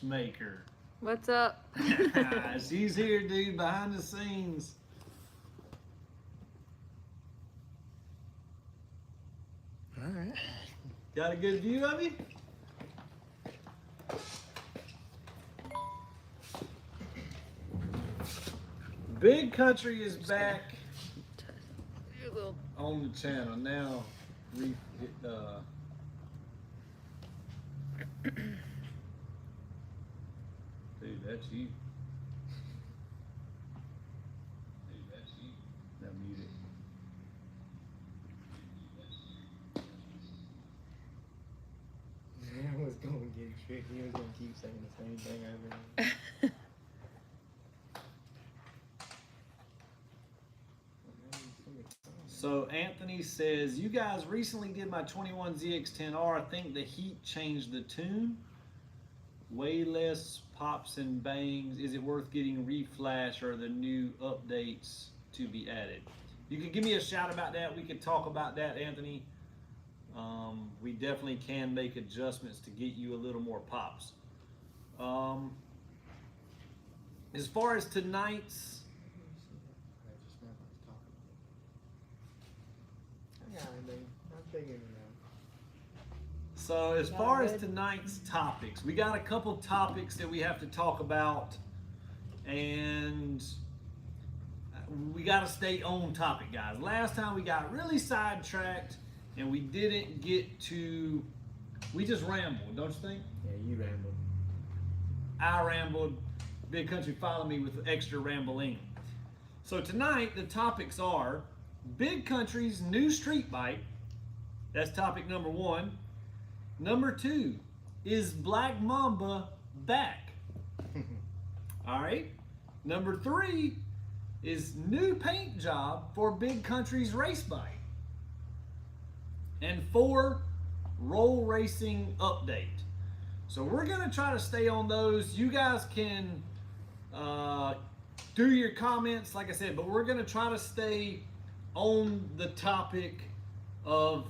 Matchmaker. What's up? She's here, dude, behind the scenes. All right. Got a good view of me? Big Country is back on the channel now. Dude, that's you. Dude, that's you. Now mute it. I was going to get tricky. He was going to keep saying the same thing over. So Anthony says, you guys recently did my 21 ZX10R. I think the heat changed the tune. Way less pops and bangs. Is it worth getting reflash or the new updates to be added? You could give me a shout about that. We could talk about that, Anthony. We definitely can make adjustments to get you a little more pops. As far as tonight's, so as far as tonight's topics, we got a couple topics that we have to talk about, and we got to stay on topic, guys. Last time we got really sidetracked and we didn't get to, we just rambled, don't you think? Yeah, you rambled. I rambled. Big Country followed me with extra rambling. So tonight the topics are Big Country's new street bike. That's topic number 1. Number 2, is Black Mamba back? All right. Number 3 is new paint job for Big Country's race bike. And 4, roll racing update. So we're gonna try to stay on those. You guys can do your comments, like I said, but we're gonna try to stay on the topic of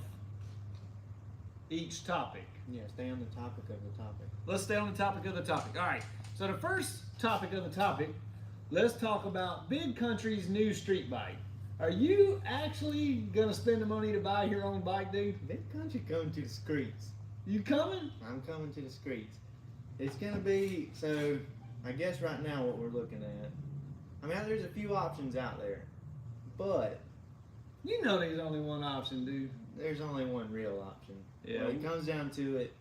each topic. Yeah, stay on the topic of the topic. Let's stay on the topic of the topic. All right, so the first topic of the topic, let's talk about Big Country's new street bike. Are you actually gonna spend the money to buy your own bike, dude? Big Country coming to the streets. You coming? I'm coming to the streets. It's gonna be, so I guess right now what we're looking at, I mean, there's a few options out there, but You know there's only one option, dude. there's only one real option. Yeah. When it comes down to it,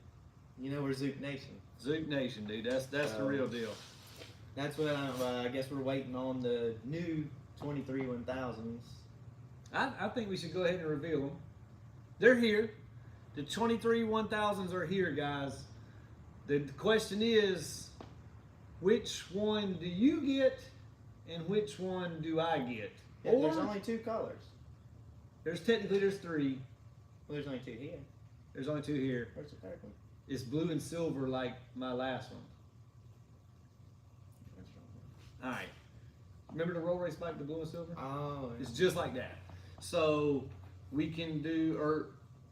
you know, we're Zook Nation. Zook Nation, dude. That's the real deal. That's what I guess we're waiting on the new 23 1000s. I think we should go ahead and reveal them. They're here. The 23 1000s are here, guys. The question is, which one do you get and which one do I get? Yeah, Or, there's only 2 colors. there's 3. Well, there's only 2 here. There's only 2 here. Where's the third one? It's blue and silver like my last one. That's wrong. All right. Remember the roll race bike, the blue and silver? Oh, yeah. It's just like that. So we can do, or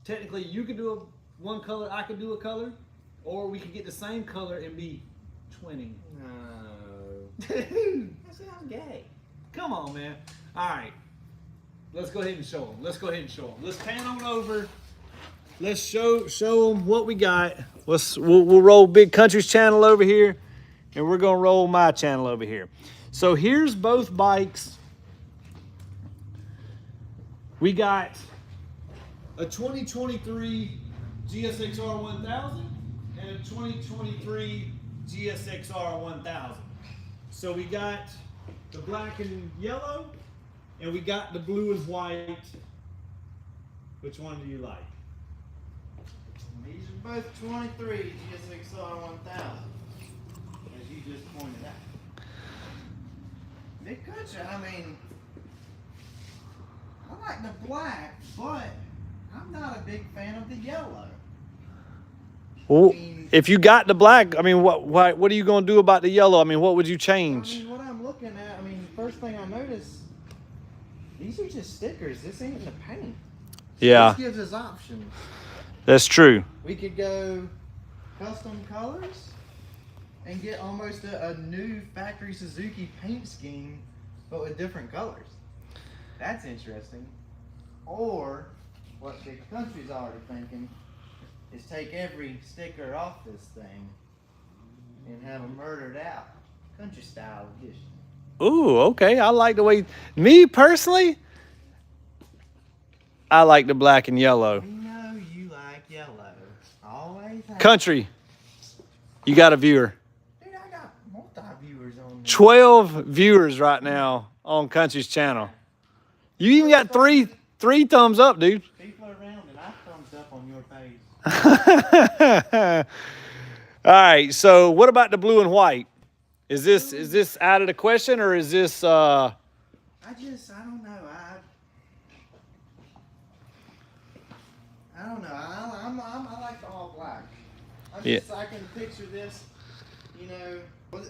technically you could do one color, I could do a color, or we could get the same color and be twinning. No. Dude, That sounds gay. come on, man. All right. Let's go ahead and show them. Let's pan on over. Let's show them what we got. We'll roll Big Country's channel over here, and we're gonna roll my channel over here. So here's both bikes. We got a 2023 GSX-R 1000 and a 2023 GSX-R 1000. So we got the black and yellow, and we got the blue and white. Which one do you like? These are both 23 GSX-R 1000, as you just pointed out. Big Country, I mean, I like the black, but I'm not a big fan of the yellow. Well, if you got the black, I mean, what are you going to do about the yellow? I mean, what would you I change? mean, what I'm looking at, I mean, first thing I notice, these are just stickers. This ain't the paint. Yeah, This gives us options. that's true. We could go custom colors, and get almost a new factory Suzuki paint scheme, but with different colors. That's interesting. Or what Big Country's already thinking is take every sticker off this thing and have a murdered out country style edition. Ooh, okay. I like the way. Me personally, I like the black and yellow. We know you like yellow. Always have. Country, you got a viewer. Dude, I got multi-viewers on there. 12 viewers right now on Country's channel. You even got three thumbs up, dude. People are around and I thumbs up on your page. All right. So, what about the blue and white? Is this out of the question, or is this? I don't know. I don't know. I like the all black. I can picture this. You know, we're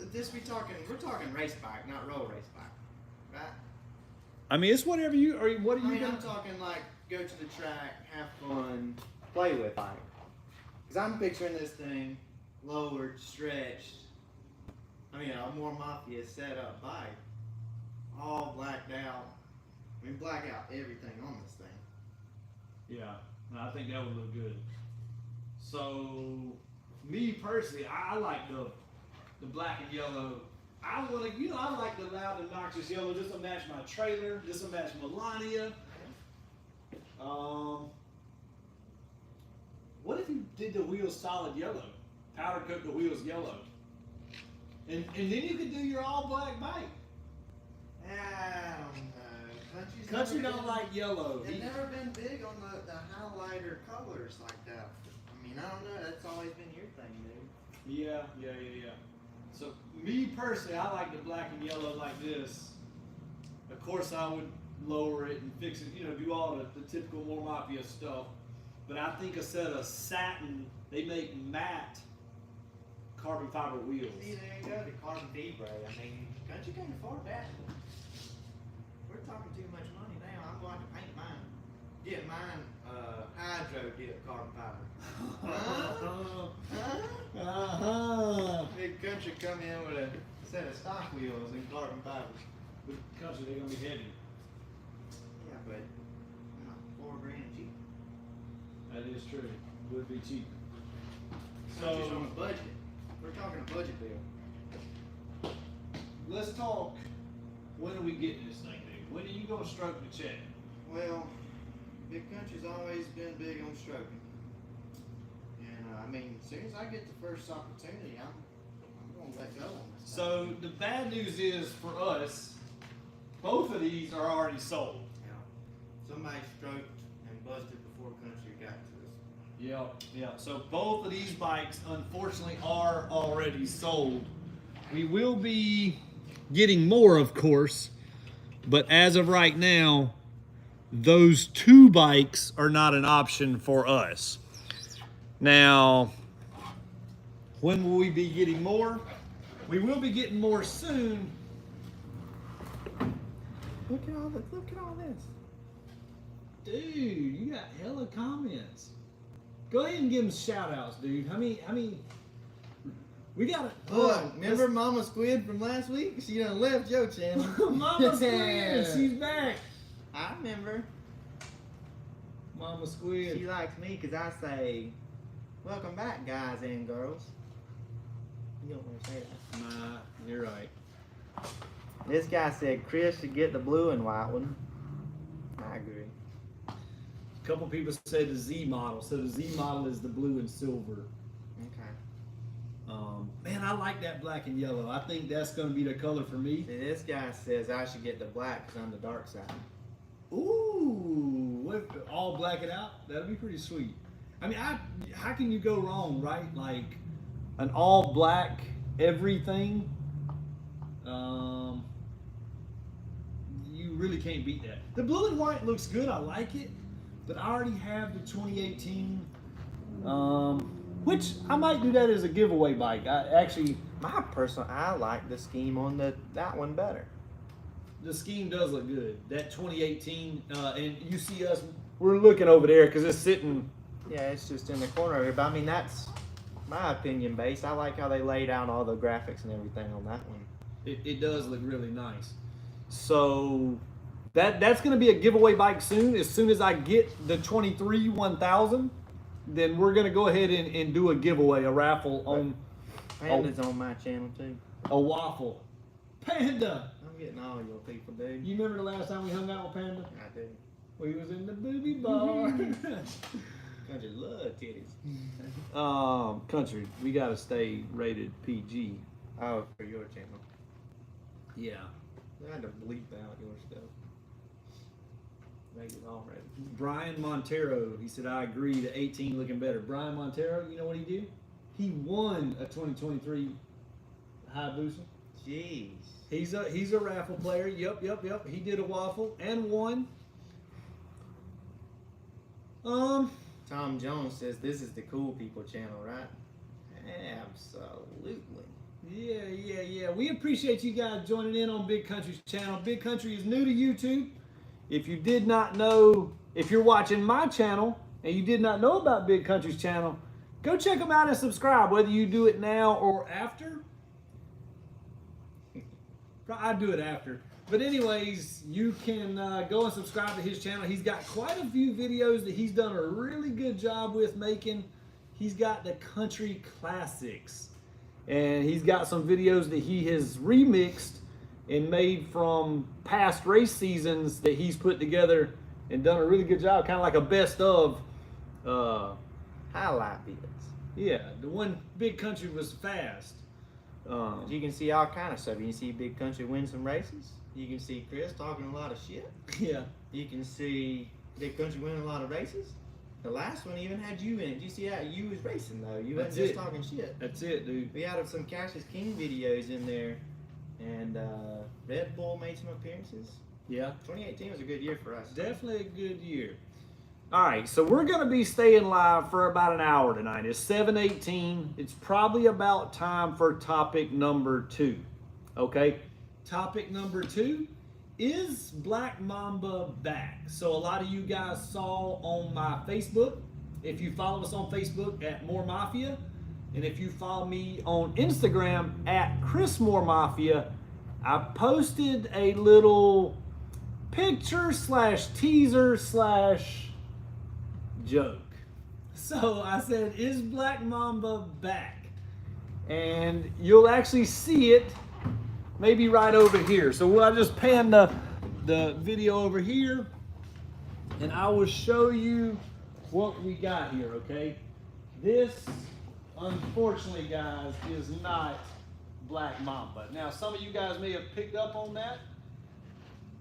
talking race bike, not roll race bike, right? I mean, it's whatever you or what are you? I'm talking like go to the track, have fun, play with bike. Cause I'm picturing this thing lowered, stretched. I mean, a more Mafia set up bike, all blacked out. I mean, black out everything on this thing. Yeah, no, I think that would look good. So, me personally, I like the black and yellow. I like the loud, obnoxious yellow. This will match my trailer. This will match Melania. What if you did the wheels solid yellow? Powder coat the wheels yellow. And then you could do your all black bike. I don't know. Country don't like yellow. They've never been big on the highlighter colors like that. I mean, I don't know. That's always been your thing, dude. Yeah. So me personally, I like the black and yellow like this. Of course, I would lower it and fix it. Do all the typical more Mafia stuff. But I think a set of satin. They make matte carbon fiber wheels. See, there you go, the carbon fibre. I mean, Country can't afford that. We're talking too much money now. I'm going to paint mine. Get mine hydro dip carbon fiber. Big Country come in with a set of stock wheels and carbon fiber. With Country, they're gonna be heavy. Yeah, but $4 grand cheap. That is true. Would be cheap. Country's on a budget. We're talking a budget bill. Let's talk. When are we getting this thing, dude? When are you gonna stroke the check? Well, Big Country's always been big on stroking. And I mean, as soon as I get the first opportunity, I'm gonna let go on this. So the bad news is for us, both of these are already sold. Yeah. Somebody stroked and busted before Country got to us. Yeah. So both of these bikes, unfortunately, are already sold. We will be getting more, of course, but as of right now, those two bikes are not an option for us. Now, when will we be getting more? We will be getting more soon. Look at all this. Look at all this. Dude, you got hella comments. Go ahead and give them shout outs, dude. I mean, we got it. Oh, remember Mama Squid from last week? She done left your channel. Mama Squid, she's back. I remember. Mama Squid. She likes me because I say, welcome back, guys and girls. You don't want to say that. Nah, you're right. This guy said Chris should get the blue and white one. I agree. A couple people said the Z model. So the Z model is the blue and silver. Okay. Man, I like that black and yellow. I think that's going to be the color for me. See, this guy says I should get the black because I'm the dark side. Ooh, what, all black it out? That'll be pretty sweet. I mean, how can you go wrong, right? Like an all black everything. You really can't beat that. The blue and white looks good. I like it, but I already have the 2018. Which I might do that as a giveaway bike. I like the scheme on that one better. The scheme does look good. That 2018, and you see us, we're looking over there because it's sitting. Yeah, it's just in the corner here, but I mean my opinion based. I like how they laid out all the graphics and everything on that one. It does look really nice. So that's going to be a giveaway bike soon. As soon as I get the 23 1000, then we're going to go ahead and do a giveaway, a raffle on Panda's on my channel too. a waffle. Panda! I'm getting all your people, dude. You remember the last time we hung out with Panda? I do. We was in the booby bar. Country love titties. Country, we got to stay rated PG. Oh, for your channel. Yeah. I had to bleep out your stuff. Make it all ready. Brian Montero, he said, I agree, the 18 looking better. Brian Montero, you know what he did? He won a 2023 Hayabusa. Jeez. He's a raffle player. Yep. He did a waffle and won. Tom Jones says this is the cool people channel, right? Absolutely. Yeah. We appreciate you guys joining in on Big Country's channel. Big Country is new to YouTube. If you did not know, if you're watching my channel and you did not know about Big Country's channel, go check them out and subscribe, whether you do it now or after. I do it after. But anyways, you can go and subscribe to his channel. He's got quite a few videos that he's done a really good job with making. He's got the country classics. And he's got some videos that he has remixed and made from past race seasons that he's put together and done a really good job. Kind of like a best of. Highlight bits. Yeah, the one Big Country was fast. You can see all kind of stuff. You can see Big Country win some races. You can see Chris talking a lot of shit. Yeah. You can see Big Country winning a lot of races. The last one even had you in it. Did you see how you was racing though? You wasn't just talking shit. That's it, dude. We had some Cassius King videos in there, and Red Bull made some appearances. Yeah. 2018 was a good year for us. Definitely a good year. All right, so we're going to be staying live for about an hour tonight. It's 7:18. It's probably about time for topic number 2. Okay? Topic number 2 is Black Mamba back. So a lot of you guys saw on my Facebook. If you follow us on Facebook at More Mafia, and if you follow me on Instagram at Chris More Mafia, I posted a little picture / teaser / joke. So I said, is Black Mamba back? And you'll actually see it maybe right over here. So I'll just pan the video over here and I will show you what we got here, okay? This, unfortunately, guys, is not Black Mamba. Now, some of you guys may have picked up on that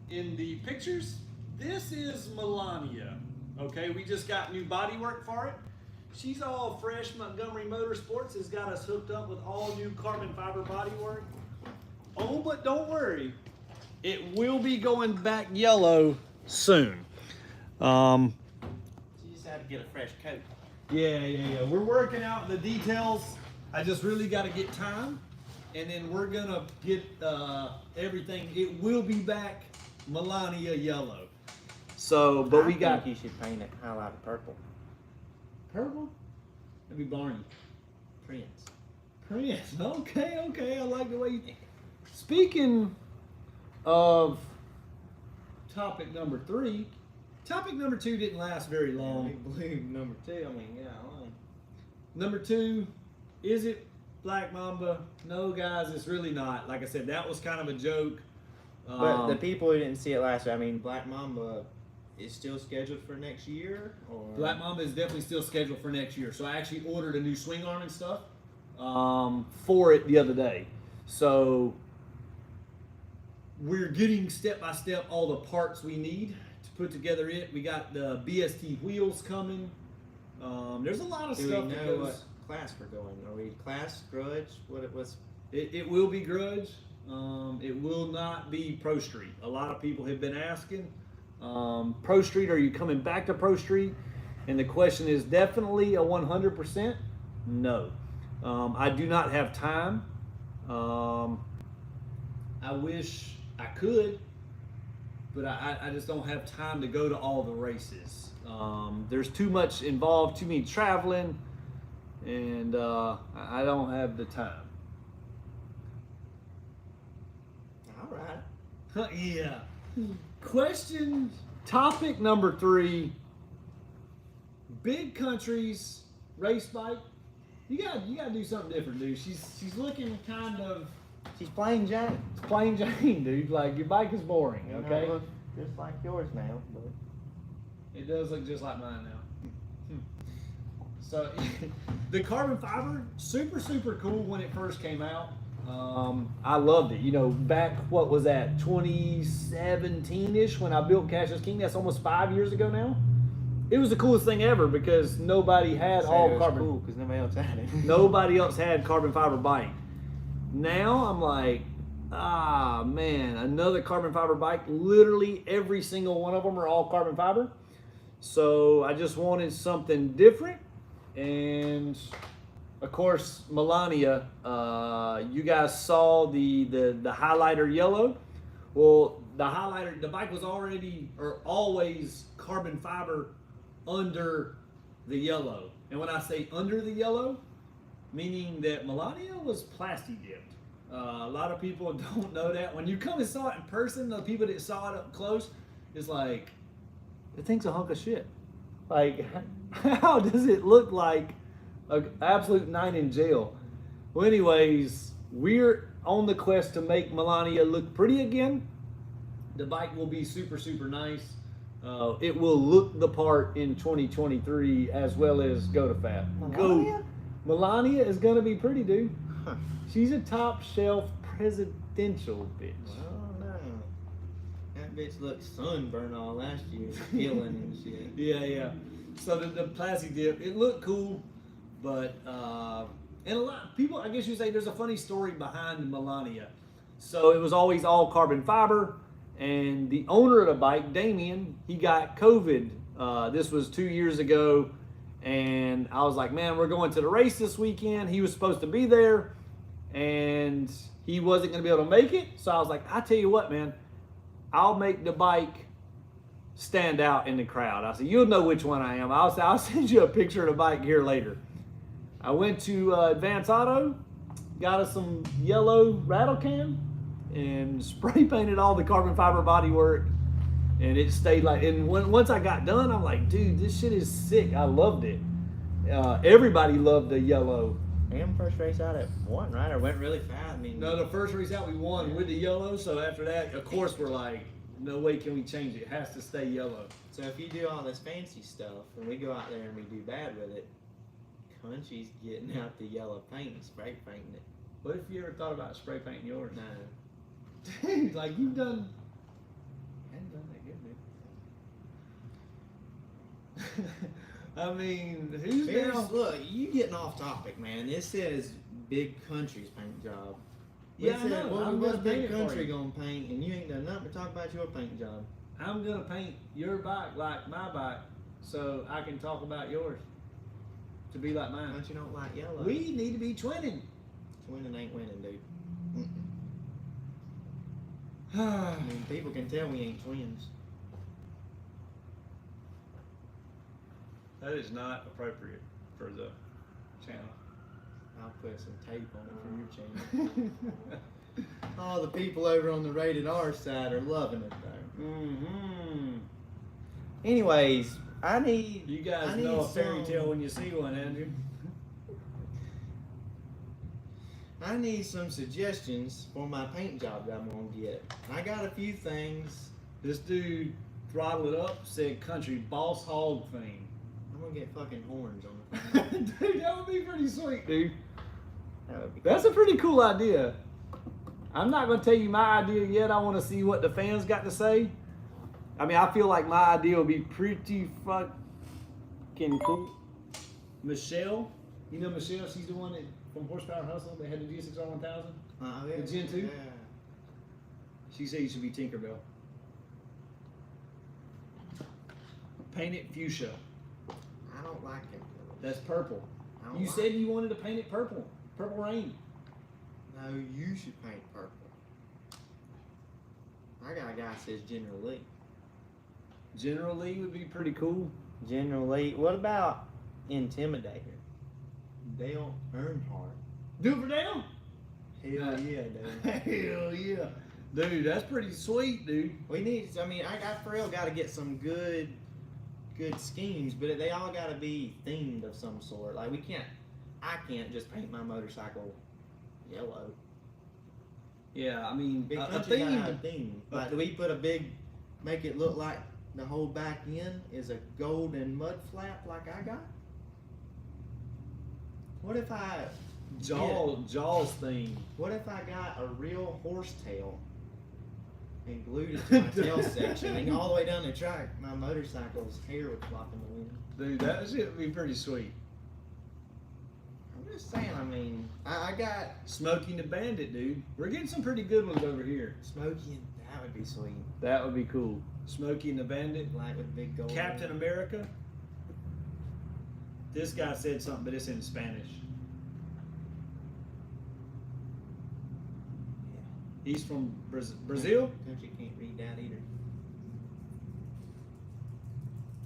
in the pictures. This is Melania. Okay, we just got new bodywork for it. She's all fresh. Montgomery Motorsports has got us hooked up with all new carbon fiber bodywork. Oh, but don't worry, it will be going back yellow soon. You just had to get a fresh coat. Yeah. We're working out the details. I just really got to get time, and then we're gonna get everything. It will be back Melania yellow. So, but we got. I think you should paint it highlighted purple. Purple? That'd be Barney. Prince. Okay. I like the way you. Speaking of topic number 3, topic number 2 didn't last very long. Big blue number 2. I mean, yeah. Number 2, is it Black Mamba? No, guys, it's really not. Like I said, that was kind of a joke. But the people who didn't see it last year, I mean, Black Mamba is still scheduled for next year? Or? Black Mamba is definitely still scheduled for next year. So I actually ordered a new swing arm and stuff for it the other day. So we're getting step by step all the parts we need to put together it. We got the BST wheels coming. There's a lot of stuff. Do we know what class we're going? Are we class, grudge? What it was? It will be grudge. It will not be Pro Street. A lot of people have been asking, Pro Street, are you coming back to Pro Street? And the question is definitely a 100% no. I do not have time. I wish I could, but I just don't have time to go to all the races. There's too much involved, too many traveling, and I don't have the time. All right. Yeah. Question topic number 3. Big countries race bike. You gotta do something different, dude. She's looking kind of She's plain Jane. plain Jane, dude. Like your bike is boring, You know, okay? it looks just like yours now, but It does look just like mine now. So the carbon fiber, super cool when it first came out. I loved it. You know, back what was that, 2017-ish when I built Cash's King. That's almost 5 years ago now. It was the coolest thing ever because nobody had all carbon. cool because nobody else had it. Nobody else had carbon fiber bike. Now I'm like, man, another carbon fiber bike. Literally every single one of them are all carbon fiber. So I just wanted something different. And of course, Melania, you guys saw the highlighter yellow. Well, the bike was always carbon fiber under the yellow. And when I say under the yellow, meaning that Melania was plastic dipped. A lot of people don't know that. When you come and saw it in person, the people that saw it up close, it's like, it thing's a hunk of shit. Like, how does it look like an absolute night in jail? Well, anyways, we're on the quest to make Melania look pretty again. The bike will be super nice. It will look the part in 2023 as well as go to fat. Melania? Melania is gonna be pretty, dude. Huh. She's a top shelf presidential bitch. Oh no. That bitch looked sunburned all last year, peeling and shit. Yeah. So the plastic dip, it looked cool, but and a lot of people, I guess you say, there's a funny story behind Melania. So it was always all carbon fiber, and the owner of the bike, Damien, he got COVID. This was 2 years ago, and I was like, man, we're going to the race this weekend. He was supposed to be there, and he wasn't going to be able to make it. So I was like, I tell you what, man, I'll make the bike stand out in the crowd. I said, you'll know which one I am. I'll send you a picture of the bike here later. I went to Advance Auto, got us some yellow rattle can, and spray painted all the carbon fiber bodywork, and it stayed like. And once I got done, I'm like, dude, this shit is sick. I loved it. Everybody loved the yellow. And first race out at one, right? Or went really fast. I mean, No, the first race out we won with the yellow. So after that, of course, we're like, no way can we change it. It has to stay yellow. So if you do all this fancy stuff and we go out there and we do bad with it, Country's getting out the yellow paint and spray painting it. What if you ever thought about spray painting yours? No. Dude, like you've done. I haven't done that good, dude. I mean, who's down? Look, you getting off topic, man. This says Big Country's paint job. Yeah, I know. I'm what's gonna paint Big it for Country you. gonna paint, and you ain't done nothing but talk about your paint job. I'm gonna paint your bike like my bike, so I can talk about yours to be like mine. Country don't like yellow. We need to be twinning. Winning ain't winning, dude. I mean, people can tell we ain't twins. That is not appropriate for the channel. I'll put some tape on it for your channel. All the people over on the Rated R side are loving it though. Mm-hmm. Anyways, I need. You guys I know need a fairy some- tale when you see one, Andrew. I need some suggestions for my paint job that I'm gonna get. I got a few things. This dude throttled it up, said country boss hog thing. I'm gonna get fucking horns on it. Dude, that would be pretty sweet, dude. That would be That's a pretty cool idea. I'm not going to tell you my idea yet. I want to see what the fans got to say. I mean, I feel like my idea would be pretty fucking cool. Michelle, you know Michelle? She's the one that from Horsepower Hustle. They had the GSXR 1000. yeah. The Gen 2? Yeah. She said you should be Tinkerbell. Paint it fuchsia. I don't like it. That's purple. I don't You like said you wanted to paint it purple. Purple rain. No, you should paint purple. I got a guy that says General Lee. General Lee would be pretty cool. General Lee. What about Intimidator? Dale Earnhardt. Do it for Dale? Hell yeah, dude. Hell yeah. Dude, that's pretty sweet, dude. We need. I mean, I for real got to get some good schemes, but they all got to be themed of some sort. Like I can't just paint my motorcycle yellow. Yeah, I mean, Big a Country gotta theme. have a theme. Like, do we put a big, make it look like the whole back end is a golden mud flap like I got? What if I Jaws theme. What if I got a real horse tail and glued it to my tail section and all the way down the track, my motorcycle's hair would flop in the wind? Dude, that shit would be pretty sweet. I'm just saying, I mean, I got Smokey and the Bandit, dude. We're getting some pretty good ones over here. Smokey and that would be sweet. That would be cool. Smokey and the Bandit. Black with big gold. Captain America. This guy said something, but it's in Spanish. He's from Brazil. Country can't read that either.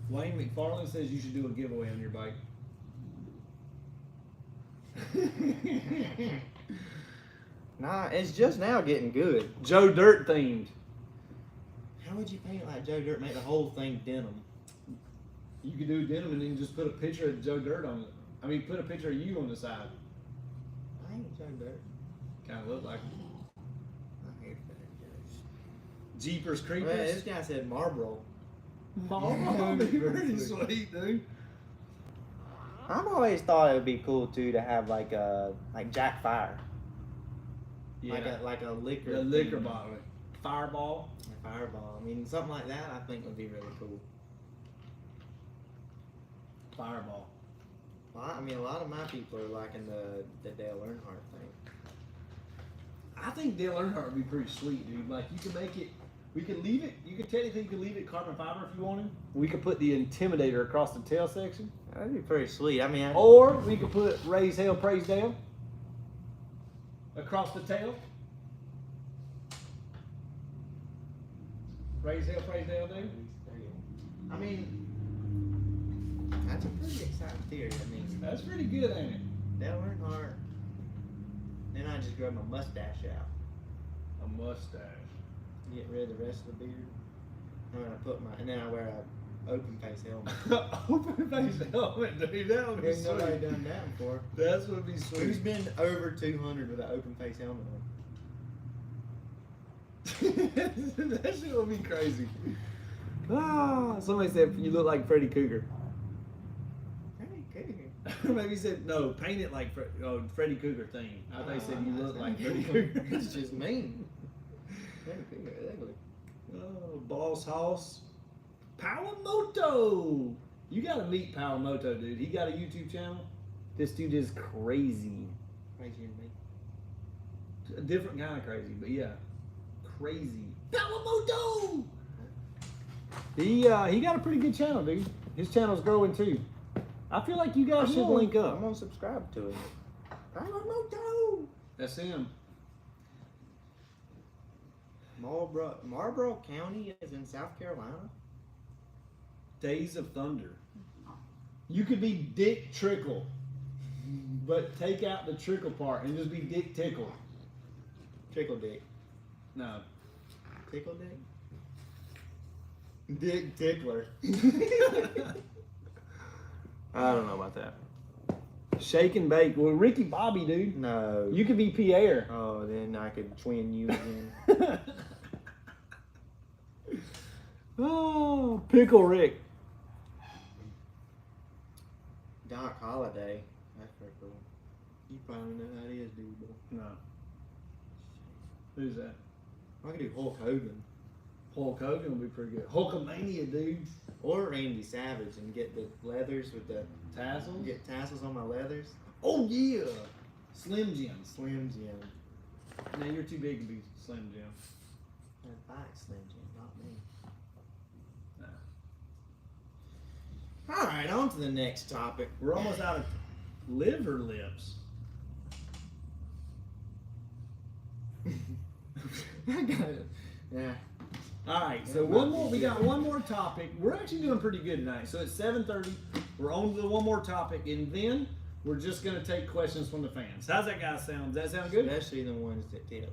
Wayne McFarland says you should do a giveaway on your bike. Nah, it's just now getting good. Joe Dirt themed. How would you paint like Joe Dirt? Make the whole thing denim. You could do denim and then just put a picture of Joe Dirt on it. I mean, put a picture of you on the side. I ain't Joe Dirt. Kind of look like I hate that. Jeepers Well, Creepers. this guy said Marlboro. Oh, that'd be pretty sweet, dude. I've always thought it would be cool too to have like Jack Fire, Yeah, like a liquor, the liquor thing. bottle, Fireball. A Fireball. I mean, something like that. I think would be really cool. Fireball. Well, I mean, a lot of my people are liking the Dale Earnhardt thing. I think Dale Earnhardt would be pretty sweet, dude. Like you could make it. We could leave it. You could technically leave it carbon fiber if you wanted. We could put the Intimidator across the tail section, That'd be pretty sweet. I mean, or we could put Raise Hell, Praise Dale across the tail. Raise Hell, Praise Dale, dude. I mean, that's a pretty exciting theory. I mean, That's pretty good, ain't it? Dale Earnhardt. Then I just grow my mustache out. A mustache. Get rid of the rest of the beard. I'm gonna put my, and then I wear a open face helmet. Open face helmet, dude. That would be Ain't nobody sweet. done that before. That would be Who's sweet. been over 200 with an open face helmet on? That shit would be crazy. Ah, somebody said you look like Freddy Cougar. Freddy Cougar. Maybe he said no, paint it like Freddy Cougar theme. I thought he said you look like Freddy Cougar. It's just mean. Freddy Cougar, ugly. Oh, Boss Hoss. Powermoto. You gotta meet Powermoto, dude. He got a YouTube channel. This dude is crazy. Crazier than me. A different kind of crazy, but yeah. Crazy. Powermoto! He got a pretty good channel, dude. His channel's growing too. I feel like you guys should link up. I'm gonna subscribe to it. Powermoto! That's him. Marlboro County is in South Carolina. Days of Thunder. You could be Dick Trickle, but take out the trickle part and just be Dick Tickle. Trickle Dick. No. Tickle Dick? Dick Tickler. I don't know about that. Shake and bake. Well, Ricky Bobby, dude. No. You could be Pierre. Oh, then I could twin you again. Oh, Pickle Rick. Doc Holliday. That's pretty cool. You probably know how it is, dude. But No. Who's that? I could do Hulk Hogan. Hulk Hogan would be pretty good. Hulkamania, dude. Or Randy Savage and get the leathers with the Tassels. get tassels on my leathers. Oh yeah. Slim Jim. Slim Jim. Now you're too big to be Slim Jim. I like Slim Jim, not me. Nah. Alright, on to the next topic. We're almost out of liver lips. I got it. Yeah. All right, so one more. We got one more topic. We're actually doing pretty good tonight. So it's 7:30. We're on to the one more topic, and then We're just gonna take questions from the fans. How's that guy sound? Does that sound good? Especially the ones that tip.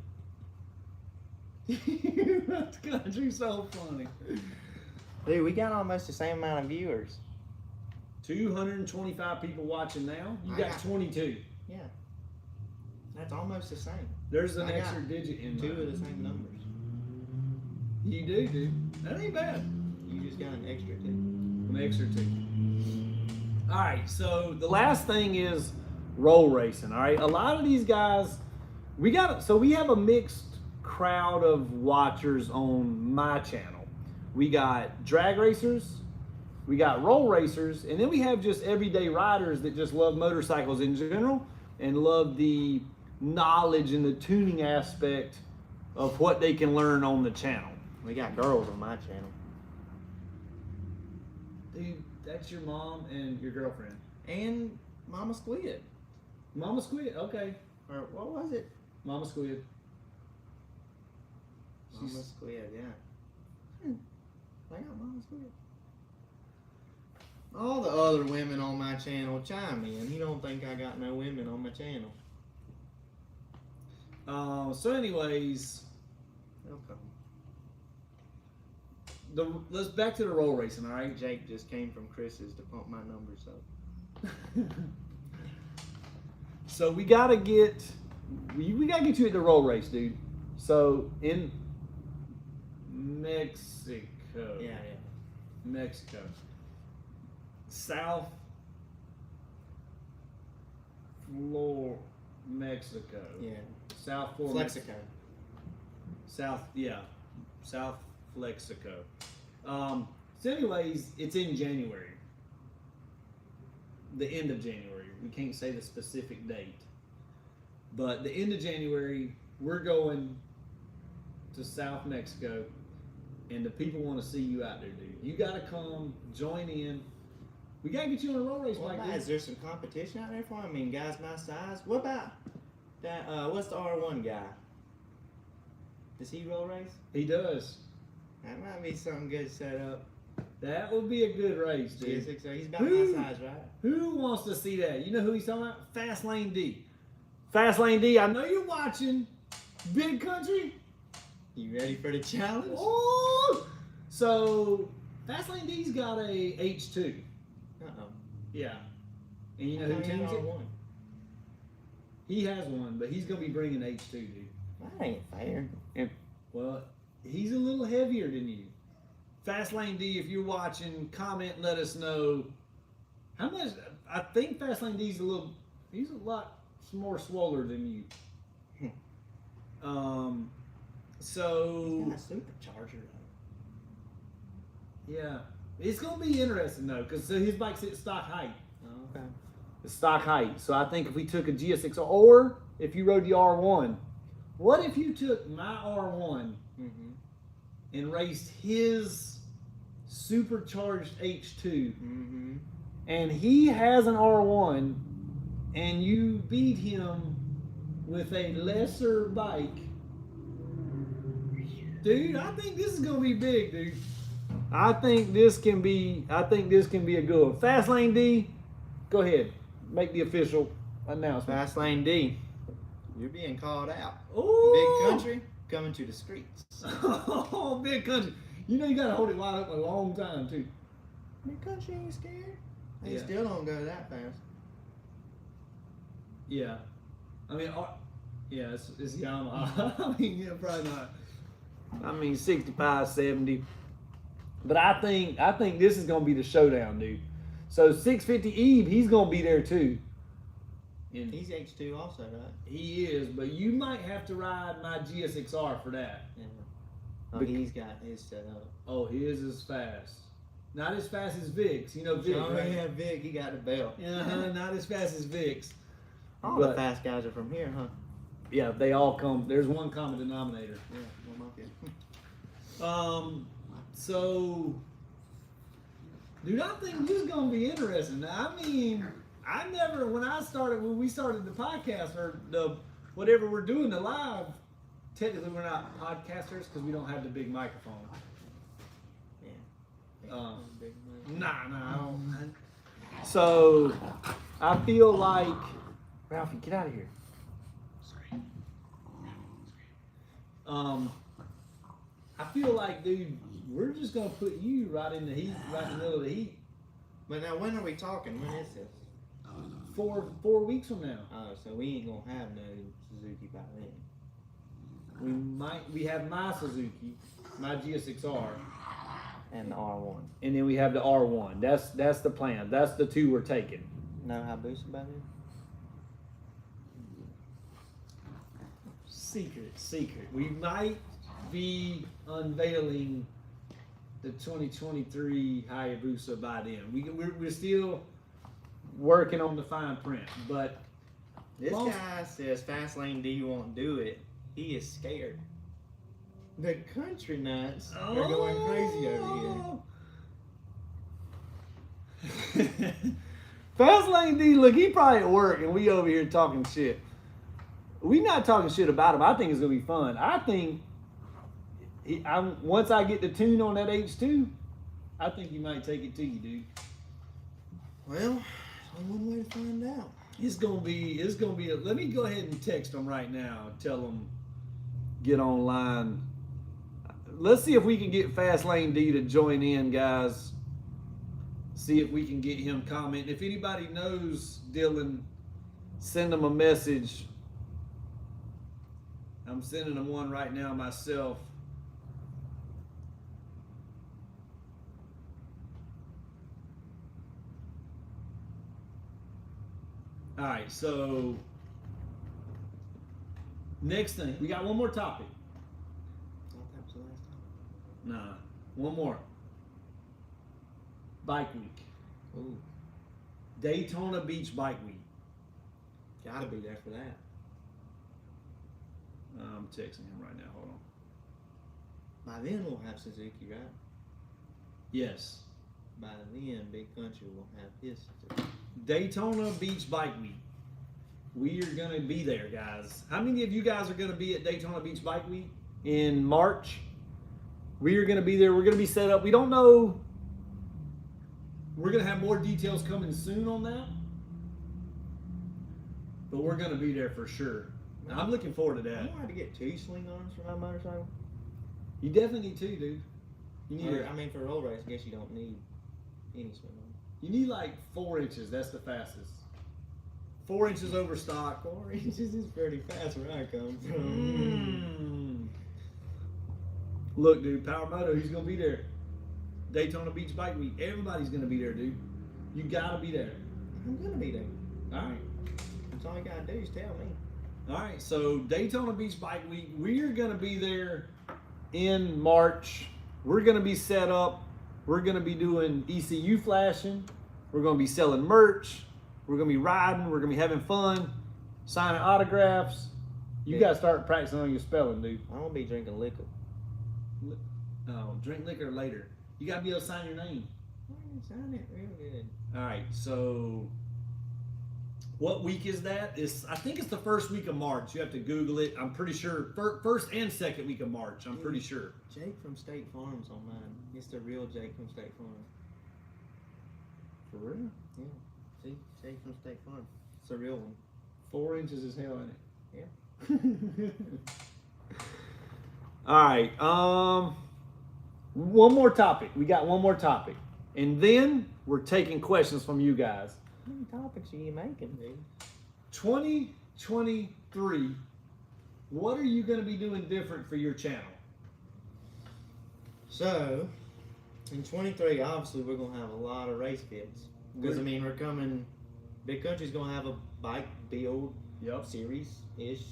That country's so funny. Dude, we got almost the same amount of viewers. 225 people watching now. You I got got- 22. Yeah. That's almost the same. There's an I extra got digit in Two mine. of the same numbers. You do, dude. That ain't bad. You just got an extra 2. An extra 2. All right, so the last thing is roll racing. All right, a lot of these guys, we have a mixed crowd of watchers on my channel. We got drag racers, we got roll racers, and then we have just everyday riders that just love motorcycles in general and love the knowledge and the tuning aspect of what they can learn on the channel. We got girls on my channel. Dude, that's your mom and your girlfriend. And Mama Squid. Mama Squid, okay. Or what was it? Mama Squid. Mama Squid, yeah. I got Mama Squid. All the other women on my channel chime in. You don't think I got no women on my channel? So anyways, Okay. let's back to the roll racing, all right? Jake just came from Chris's to pump my numbers up. So we gotta get you at the roll race, dude. So in Mexico. Yeah. Mexico. South Florida, Mexico. Yeah. South Florida. Flexico. South Flexico. So anyways, it's in January. The end of January. We can't say the specific date. But the end of January, we're going to South Mexico, and the people want to see you out there, dude. You got to come, join in. We got to get you on a roll race bike, dude. Is there some competition out there for him? I mean, guys my size. What about that? What's the R1 guy? Does he roll race? He does. That might be something good set up. That would be a good race, dude. So he's about Who? my size, right? Who wants to see that? You know who he's talking about? Fast Lane D. Fast Lane D, I know you're watching. Big Country. You ready for the challenge? Oh! So, Fast Lane D's got a H2. Uh-oh. Yeah. And you know who tunes it? He has one, but he's going to be bringing H2, dude. That ain't fair. Well, he's a little heavier than you. Fast Lane D, if you're watching, comment and let us know how much. I think Fast Lane D's he's a lot more swoller than you. So He's got a supercharger though. yeah, it's gonna be interesting though, because his bike's at stock height. Oh, okay. The stock height. So I think if we took a GSX, or if you rode the R1, what if you took my R1 and raced his supercharged H2, and he has an R1, and you beat him with a lesser bike? Dude, I think this is gonna be big, dude. I think this can be a good one. Fast Lane D, go ahead, make the official announcement. Fast Lane D, you're being called out. Ooh. Big Country coming to the streets. Oh, Big Country. You know you gotta hold it wide open a long time too. Big Country ain't scared. They Yeah. still don't go that fast. Yeah, I mean, yeah, it's Yamaha. I mean, yeah, probably not. I mean, 65, 70. But I think this is gonna be the showdown, dude. So 650 Eve, he's gonna be there too. And He's H2 also, right? he is, but you might have to ride my GSXR for that. Yeah. Oh, he's got his set up. Oh, his is fast. Not as fast as Vic's. You know Vic, right? yeah, Vic, he got the belt. Not as fast as Vic's. All the fast guys are from here, huh? Yeah, they all come. There's one common denominator. Yeah, well, Mafia. So, dude, I think this is gonna be interesting. I mean, when we started the podcast or the whatever we're doing the live, technically we're not podcasters because we don't have the big microphone. Yeah. Nah, Big money. I don't. So, I feel like Ralphie, get out of here. I feel like, dude, we're just gonna put you right in the heat, right in the middle of the heat. But now, when are we talking? When is this? 4 weeks from now. Oh, so we ain't gonna have no Suzuki by then. We have my Suzuki, my GSX-R, And the R1. and then we have the R1. That's the plan. That's the two we're taking. No Hayabusa by then? Secret. We might be unveiling the 2023 Hayabusa by then. We're still working on the fine print, but This guy says Fastlane D won't do it. He is scared. The country nuts are going crazy over here. Fastlane D, look, he probably at work and we over here talking shit. We not talking shit about him. I think it's gonna be fun. I think once I get the tune on that H2, I think he might take it to you, dude. Well, only one way to find out. It's gonna be. Let me go ahead and text him right now. Tell him get online. Let's see if we can get Fastlane D to join in, guys. See if we can get him comment. If anybody knows Dylan, send him a message. I'm sending him one right now myself. All right, so next thing, we got one more topic. I thought that was the last time. Nah, one more. Bike week. Ooh, Daytona Beach Bike Week. gotta be there for that. I'm texting him right now. Hold on. By then we'll have Suzuki, right? Yes. By then, Big Country will have his Suzuki. Daytona Beach Bike Week. We are going to be there, guys. How many of you guys are going to be at Daytona Beach Bike Week in March? We are going to be there. We're going to be set up. We don't know. We're going to have more details coming soon on that. But we're going to be there for sure. I'm looking forward to I'm that. gonna have to get 2 swing arms for my motorcycle. You definitely need two, dude. You need, I mean, for a road race, I guess you don't need any swing arms. you need like 4 inches. That's the fastest. 4 inches over stock. 4 inches is pretty fast where I come from. Look, dude, Power Moto, he's gonna be there. Daytona Beach Bike Week. Everybody's gonna be there, dude. You gotta be there. I'm gonna be there. All right. That's all you gotta do is tell me. All right. So Daytona Beach Bike Week. We're gonna be there in March. We're gonna be set up. We're gonna be doing ECU flashing. We're gonna be selling merch. We're gonna be riding. We're gonna be having fun, signing autographs. You gotta start practicing on your spelling, dude. I won't be drinking liquor. No, drink liquor later. You gotta be able to sign your name. I can sign it real good. All right. So, what week is that? I think it's the first week of March. You have to Google it. I'm pretty sure first and second week of March. I'm pretty sure. Jake from State Farm's on mine. It's the real Jake from State Farm. For real? Yeah. See? Jake from State Farm. It's a real one. 4 inches is hell in it. Yeah. All right. One more topic. We got one more topic, and then we're taking questions from you guys. How many topics are you making, dude? 2023. What are you going to be doing different for your channel? So, in 23, obviously, we're going to have a lot of race kits. Because, I mean, we're coming, Big Country's going to have a bike build series-ish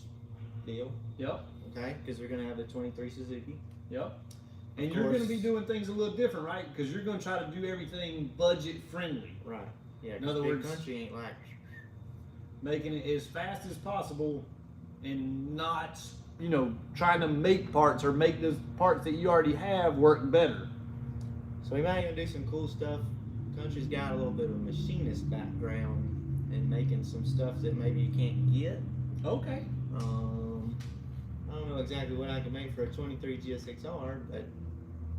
deal. Yep. Okay? Because we're going to have the 23 Suzuki. Yep. And you're going to be doing things a little different, right? Because you're going to try to do everything budget friendly. Right. Yeah, In other Big words, Country ain't like... making it as fast as possible and not, trying to make parts or make those parts that you already have work better. So we might even do some cool stuff. Country's got a little bit of a machinist background in making some stuff that maybe you can't get. Okay. I don't know exactly what I can make for a 23 GSX-R, but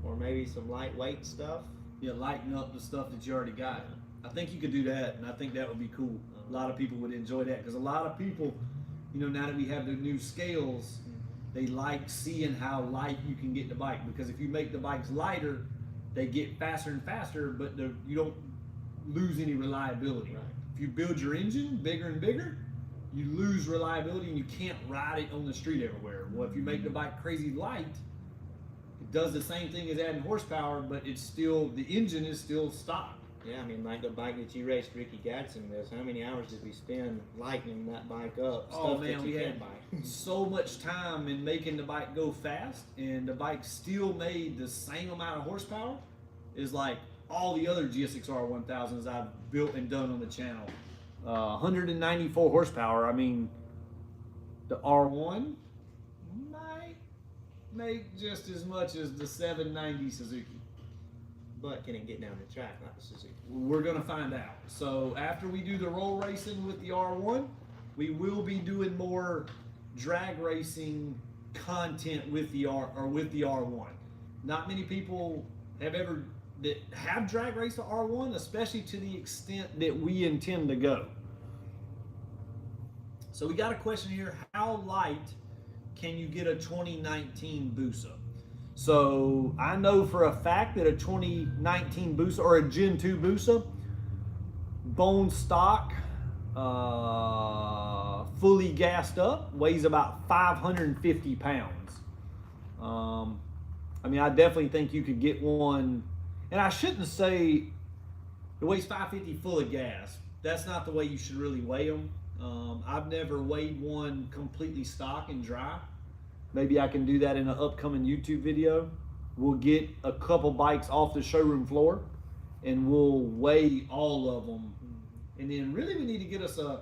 or maybe some lightweight stuff. Yeah, lighten up the stuff that you already got. I think you could do that, and I think that would be cool. A lot of people would enjoy that because a lot of people, you know, now that we have the new scales, they like seeing how light you can get the bike, because if you make the bikes lighter, they get faster and faster, but you don't lose any reliability. Right. If you build your engine bigger and bigger, you lose reliability and you can't ride it on the street everywhere. Well, if you make the bike crazy light, it does the same thing as adding horsepower, but it's still, the engine is still stock. Yeah, I mean, like the bike that you raced Ricky Gadsden with, how many hours did we spend lightening that bike up? Oh Stuff man, that we you had can't buy. so much time in making the bike go fast, and the bike still made the same amount of horsepower as like all the other GSX-R 1000s I've built and done on the channel. 194 horsepower. I mean, the R1 might make just as much as the 790 Suzuki. But can it get down the track like the Suzuki? We're gonna find out. So after we do the roll racing with the R1, we will be doing more drag racing content with the R1. Not many people have ever that have drag raced the R1, especially to the extent that we intend to go. So we got a question here: how light can you get a 2019 Busa? So I know for a fact that a 2019 Busa or a Gen 2 Busa, bone stock, fully gassed up, weighs about 550 pounds. I mean, I definitely think you could get one, and I shouldn't say it weighs 550 full of gas. That's not the way you should really weigh them. I've never weighed one completely stock and dry. Maybe I can do that in an upcoming YouTube video. We'll get a couple bikes off the showroom floor and we'll weigh all of them. And then really we need to get us like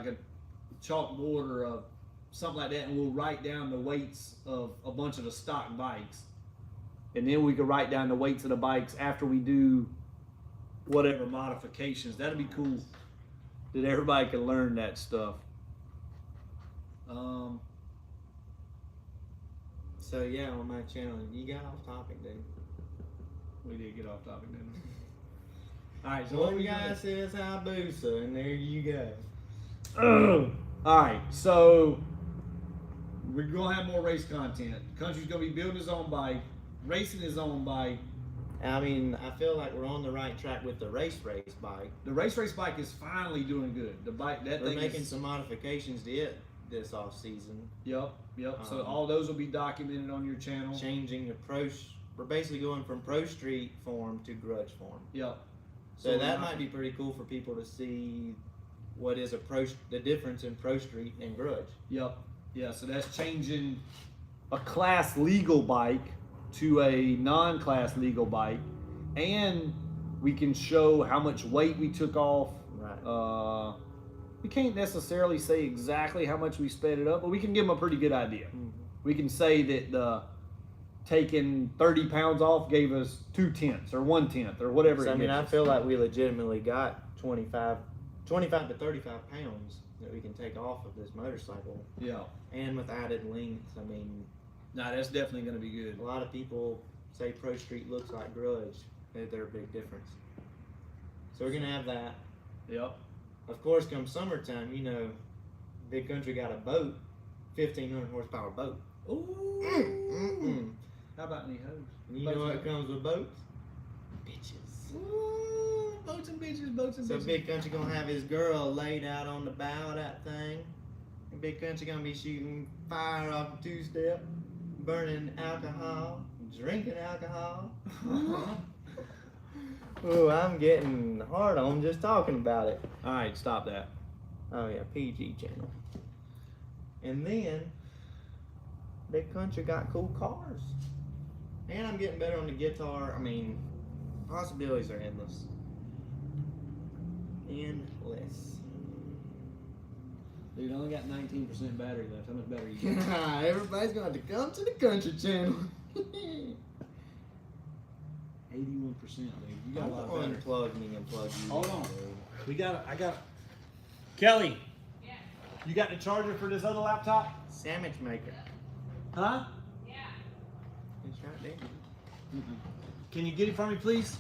a chalkboard or something like that, and we'll write down the weights of a bunch of the stock bikes. And then we could write down the weights of the bikes after we do whatever modifications. That'd be cool that everybody can learn that stuff. So yeah, on my channel, you got off topic, dude. We did get off topic, didn't we? All right, so So one guy says Hayabusa, and there you go. All right, so we're gonna have more race content. The country's gonna be building his own bike, racing his own bike. I mean, I feel like we're on the right track with the race bike. The race bike is finally doing good. The bike, that We're thing making is, some modifications to it this off season. Yep. So all those will be documented on your channel. Changing the we're basically going from Pro Street form to Grudge form. Yep. So that might be pretty cool for people to see what is the difference in Pro Street and Grudge. Yep. Yeah. So that's changing a class legal bike to a non-class legal bike, and we can show how much weight we took off. Right. We can't necessarily say exactly how much we sped it up, but we can give them a pretty good idea. Mm-hmm. We can say that taking 30 pounds off gave us 2/10 or 1/10 or whatever. So, it I mean, gets I us. feel like we legitimately got 25 to 35 pounds that we can take off of this motorcycle. Yeah. And with added length, I mean, Nah, that's definitely going to be good. a lot of people say Pro Street looks like Grudge. They're a big difference. So we're going to have that. Yep. Of course, come summertime, you know, Big Country got a boat, 1,500 horsepower boat. Ooh. How about any hoes? You know what comes with boats? Bitches. Ooh, boats and bitches, boats and So bitches. Big Country gonna have his girl laid out on the bow of that thing. And Big Country gonna be shooting fire off a two-step, burning alcohol, drinking alcohol. Oh, I'm getting hard on just talking about it. All right, stop that. Oh yeah, PG channel. And then Big Country got cool cars. And I'm getting better on the guitar. I mean, possibilities are endless. Endless. Dude, I only got 19% battery left. How much battery you got? Everybody's going to come to the Country channel. 81%, dude. You got a lot of battery. Unplug me and plug you. Hold in, on. dude. I got Kelly. Yeah. You got the charger for this other laptop? Sandwich maker. Huh? It's right there. Can you get it for me, please?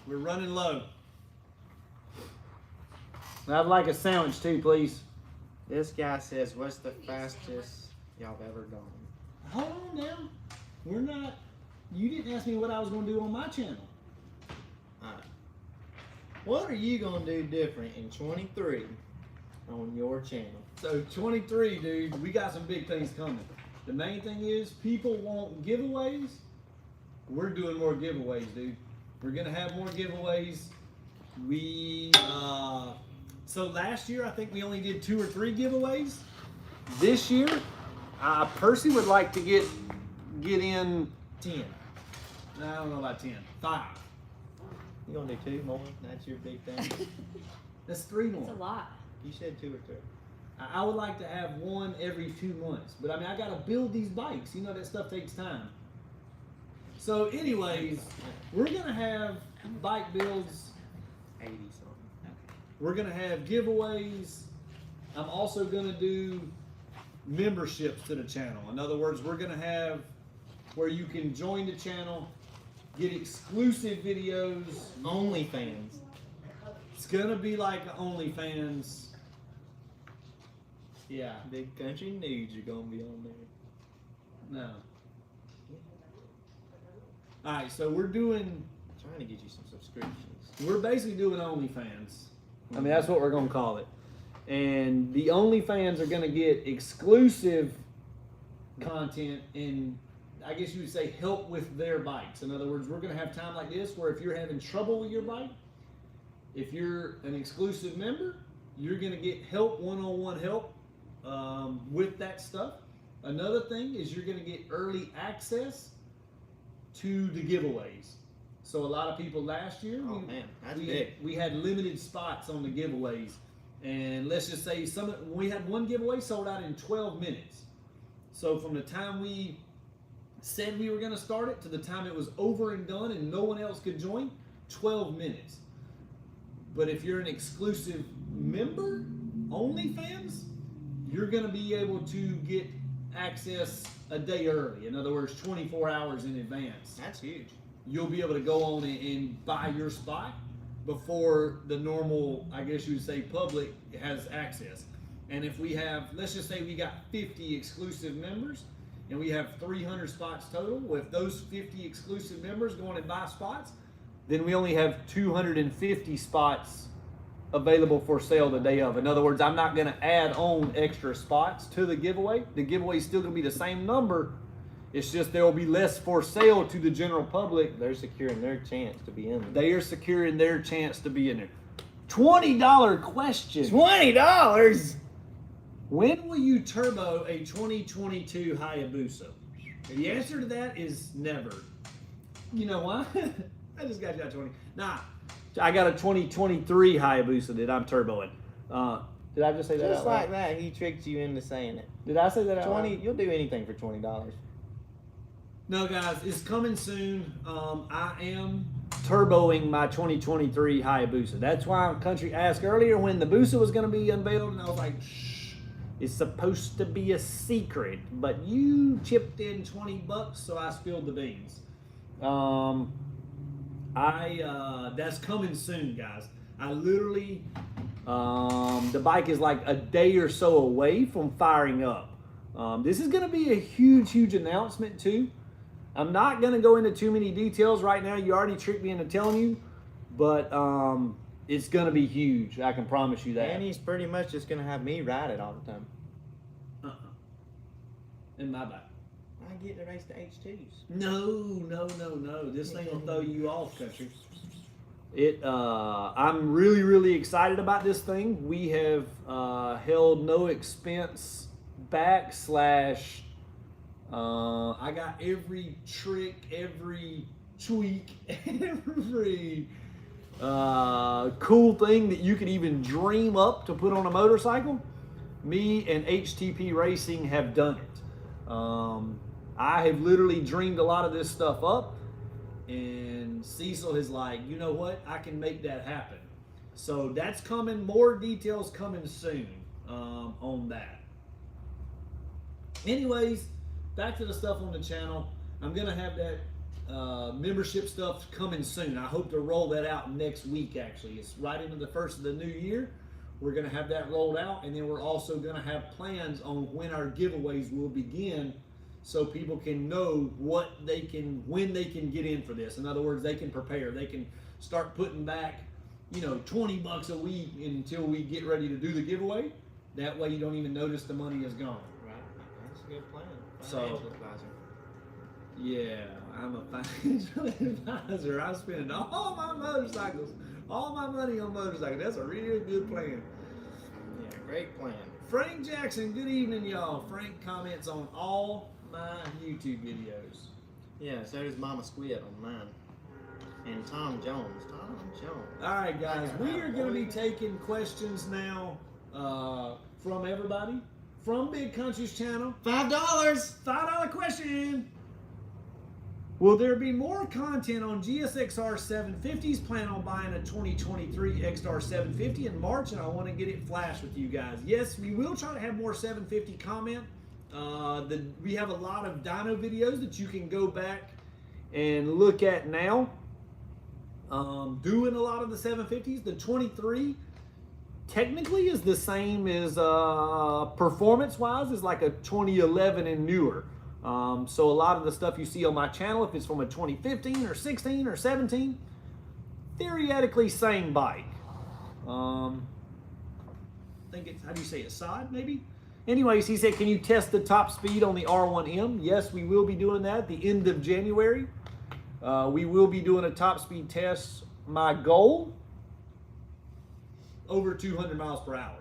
We're running low. I'd like a sandwich too, please. This guy says, what's the fastest y'all have ever gone? Hold on now. We're not. You didn't ask me what I was going to do on my channel. Alright. What are you going to do different in 23 on your channel? So 23, dude, we got some big things coming. The main thing is people want giveaways. We're doing more giveaways, dude. We're gonna have more giveaways. So last year I think we only did 2 or 3 giveaways. This year, I personally would like to get in 10. I don't know about 10, 5. You gonna do 2 more? That's your big thing. That's 3 more. It's a lot. You said 2 or 3. I would like to have one every 2 months, but I mean, I gotta build these bikes. You know, that stuff takes time. So anyways, we're gonna have bike builds. 80 something. We're gonna have giveaways. I'm also gonna do memberships to the channel. In other words, we're gonna have where you can join the channel, get exclusive videos. OnlyFans. It's gonna be like OnlyFans. Yeah. Big Country Nudes are gonna be on there. No. All right, so we're doing. Trying to get you some subscriptions. We're basically doing OnlyFans. I mean, that's what we're gonna call it. And the OnlyFans are gonna get exclusive content and I guess you would say help with their bikes. In other words, we're gonna have time like this where if you're having trouble with your bike, if you're an exclusive member, you're gonna get help, one-on-one help with that stuff. Another thing is you're gonna get early access to the giveaways. So a lot of people last year, we had limited spots on the giveaways, and let's just say we had one giveaway sold out in 12 minutes. So from the time we said we were going to start it to the time it was over and done and no one else could join, 12 minutes. But if you're an exclusive member, OnlyFans, you're going to be able to get access a day early. In other words, 24 hours in advance. That's huge. You'll be able to go on and buy your spot before the normal, I guess you would say, public has access. And if we have, let's just say we got 50 exclusive members and we have 300 spots total, with those 50 exclusive members going and buy spots, then we only have 250 spots available for sale the day of. In other words, I'm not going to add on extra spots to the giveaway. The giveaway is still going to be the same number. It's just there will be less for sale to the general public. They're securing their chance to be in there. They are securing their chance to be in there. $20 question. $20? When will you turbo a 2022 Hayabusa? The answer to that is never. You know why? I just got you at 20. Nah, I got a 2023 Hayabusa that I'm turboing. Did I just say that? Just out loud? like that, he tricked you into saying it. Did I say that? Out 20. loud? You'll do anything for $20. No, guys, it's coming soon. I am turboing my 2023 Hayabusa. That's why Country asked earlier when the Busa was going to be unveiled, and I was like, shh, it's supposed to be a secret. But you chipped in $20, so I spilled the beans. That's coming soon, guys. I literally, the bike is like a day or so away from firing up. This is going to be a huge, huge announcement too. I'm not going to go into too many details right now. You already tricked me into telling you, but it's going to be huge. I can promise you that. And he's pretty much just going to have me ride it all the time. In my bike. I get to race the H2s. No. This thing will throw you off, Country. I'm really, really excited about this thing. We have held no expense back / I got every trick, every tweak, every cool thing that you could even dream up to put on a motorcycle. Me and HTP Racing have done it. I have literally dreamed a lot of this stuff up, and Cecil is like, you know what? I can make that happen. So that's coming. More details coming soon on that. Anyways, back to the stuff on the channel. I'm gonna have that membership stuff coming soon. I hope to roll that out next week. Actually, it's right into the first of the new year. We're going to have that rolled out, and then we're also going to have plans on when our giveaways will begin, so people can know when they can get in for this. In other words, they can prepare. They can start putting back, $20 a week until we get ready to do the giveaway. That way, you don't even notice the money is gone. Right. That's a good plan. So- Financial advisor. Yeah, I'm a financial advisor. I spend all my motorcycles, all my money on motorcycles. That's a real good plan. Yeah, great plan. Frank Jackson, good evening, y'all. Frank comments on all my YouTube videos. Yeah, so does Mama Squid on mine. And Tom Jones. All right, guys, we are going to be taking questions now from everybody, from Big Country's channel. $5. $5 question. Will there be more content on GSXR 750s? Plan on buying a 2023 XR 750 in March, and I want to get it flashed with you guys. Yes, we will try to have more 750 comment. We have a lot of dyno videos that you can go back and look at now. Doing a lot of the 750s. The 23 technically is the same as performance-wise is like a 2011 and newer. So a lot of the stuff you see on my channel, if it's from a 2015 or 16 or 17, theoretically same bike. I think it's, how do you say it, side maybe? Anyways, he said, can you test the top speed on the R1M? Yes, we will be doing that at the end of January. We will be doing a top speed test. My goal, over 200 miles per hour.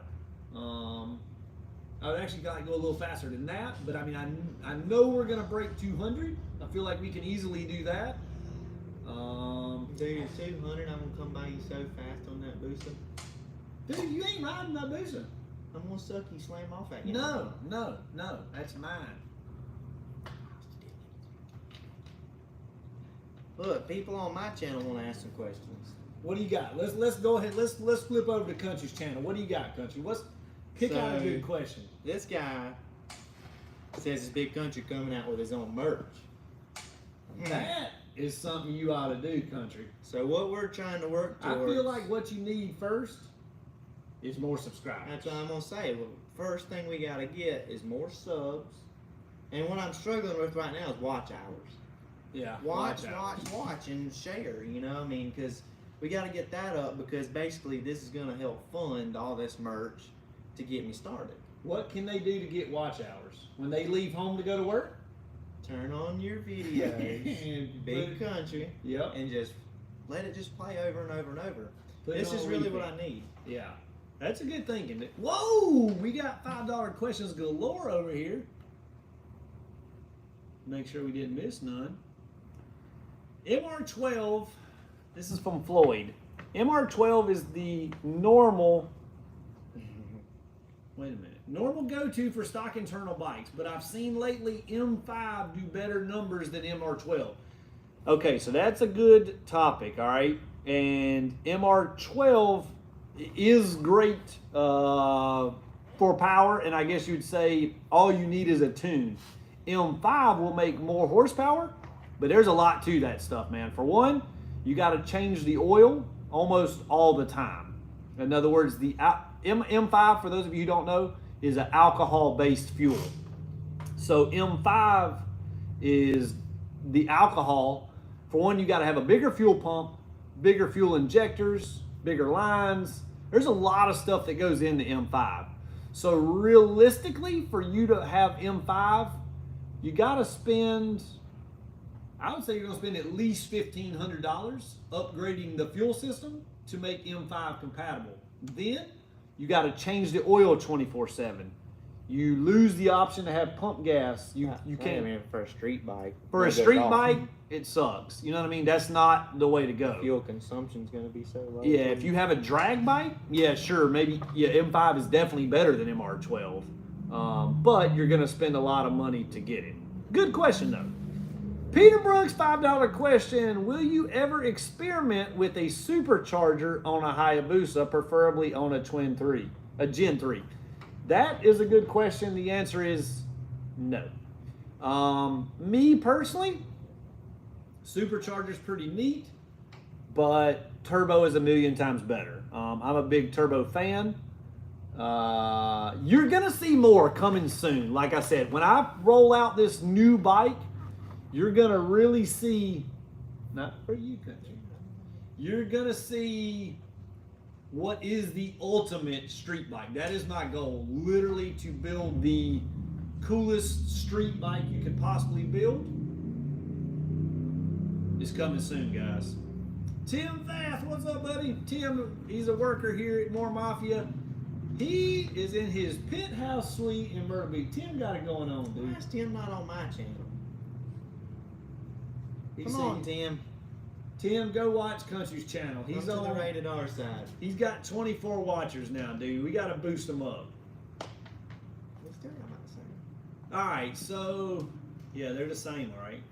I would actually like to go a little faster than that, but I mean, I know we're gonna break 200. I feel like we can easily do that. Dude, 200, I'm gonna come by you so fast on that booster. Dude, you ain't riding my booster. I'm gonna suck you slam off at you. No, that's mine. Look, people on my channel want to ask some questions. What do you got? Let's go ahead. Let's flip over to Country's channel. What do you got, Country? Pick out a good question. This guy says his Big Country coming out with his own merch. That is something you ought to do, Country. So what we're trying to work I towards. feel like what you need first is more subscribers. That's what I'm gonna say. Well, first thing we gotta get is more subs, and what I'm struggling with right now is watch hours. Yeah. Watch, out. and share. You know, what I mean, because we got to get that up because basically this is gonna help fund all this merch to get me started. What can they do to get watch hours when they leave home to go to work? Turn on your videos, Big Country, Yep. and just let it just play over and over and over. Put it This on is really repeat. what I need. Yeah. That's a good thinking. Whoa! We got $5 questions galore over here. Make sure we didn't miss none. MR12, this is from Floyd. MR12 is the normal, wait a minute, normal go-to for stock internal bikes, but I've seen lately M5 do better numbers than MR12. Okay, so that's a good topic, all right? And MR12 is great for power, and I guess you'd say all you need is a tune. M5 will make more horsepower, but there's a lot to that stuff, man. For one, you got to change the oil almost all the time. In other words, the M5, for those of you who don't know, is an alcohol-based fuel. So M5 is the alcohol. For one, you got to have a bigger fuel pump, bigger fuel injectors, bigger lines. There's a lot of stuff that goes into M5. So realistically, for you to have M5, you got to spend, I would say you're going to spend at least $1,500 upgrading the fuel system to make M5 compatible. Then you got to change the oil 24/7. You lose the option to have pump gas. You can't. I mean, for a street bike. For a street bike, it sucks. You know what I mean? That's not the way to go. Fuel consumption's gonna be so low. Yeah, if you have a drag bike, yeah, sure, maybe, yeah, M5 is definitely better than MR12. But you're gonna spend a lot of money to get it. Good question though. Peter Brooks, $5 question. Will you ever experiment with a supercharger on a Hayabusa, preferably on a Gen 3? That is a good question. The answer is no. Me personally, supercharger's pretty neat, but turbo is a million times better. I'm a big turbo fan. You're gonna see more coming soon. Like I said, when I roll out this new bike, you're gonna really see, not for you country, you're gonna see what is the ultimate street bike. That is my goal, literally to build the coolest street bike you could possibly build. It's coming soon, guys. Tim Fath, what's up, buddy? Tim, he's a worker here at More Mafia. He is in his penthouse suite in Myrtle Beach. Tim got it going on, dude. Why is Tim not on my channel? He's Come on, Tim. Tim, go watch Country's channel. He's Come to on the Rated R side. He's got 24 watchers now, dude. We got to boost him up. We still got about the same. All right, so yeah, they're the same, all right.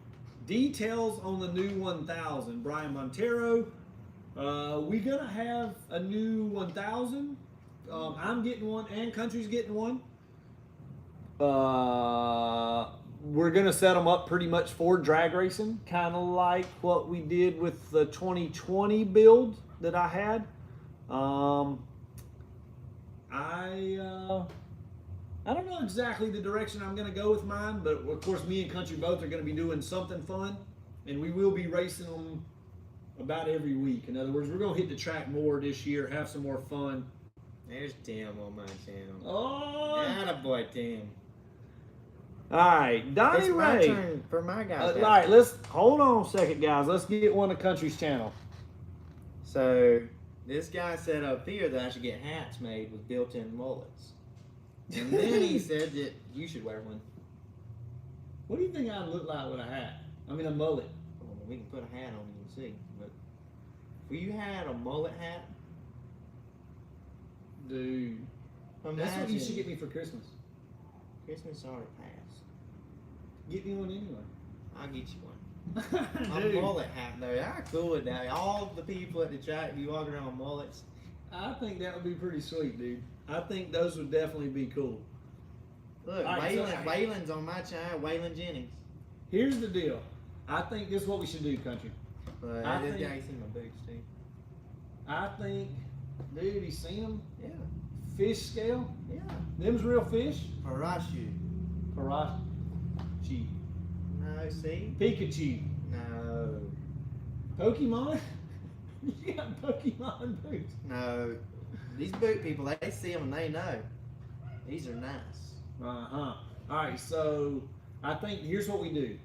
Details on the new 1000, Brian Montero. We gonna have a new 1000. I'm getting one, and Country's getting one. We're gonna set them up pretty much for drag racing, kind of like what we did with the 2020 build that I had. I don't know exactly the direction I'm going to go with mine, but of course me and Country both are going to be doing something fun, and we will be racing them about every week. In other words, we're going to hit the track more this year, have some more fun. There's Tim on my channel. Oh! Attaboy, Tim. All right, Donnie It's my Ray. turn for my guys. All right, let's hold on a second, guys. Let's get one of Country's channel. So, this guy said up here that I should get hats made with built-in mullets. And then he said that you should wear one. What do you think I'd look like with a hat? I mean, a mullet. Well, we can put a hat on and see. But if you had a mullet hat, Dude. That's what you should get me for Christmas. Christmas already passed. Get me one anyway. I'll get you one. A mullet hat though, how cool is that? All the people at the track be walking around with mullets. I think that would be pretty sweet, dude. I think those would definitely be cool. Look, All right, Waylon's on my channel, Waylon Jennings. Here's the deal. I think this is what we should do, Country. But I this think- guy's in my boots too. I think, dude, you seen them? Yeah, Fish scale? yeah. Them's real fish? Parachute. Parachi. No, see? Pikachu. No, Pokemon? You got Pokemon boots. no. These boot people, they see them and they know. These are nice. Uh-huh. Alright, so I think here's what we do.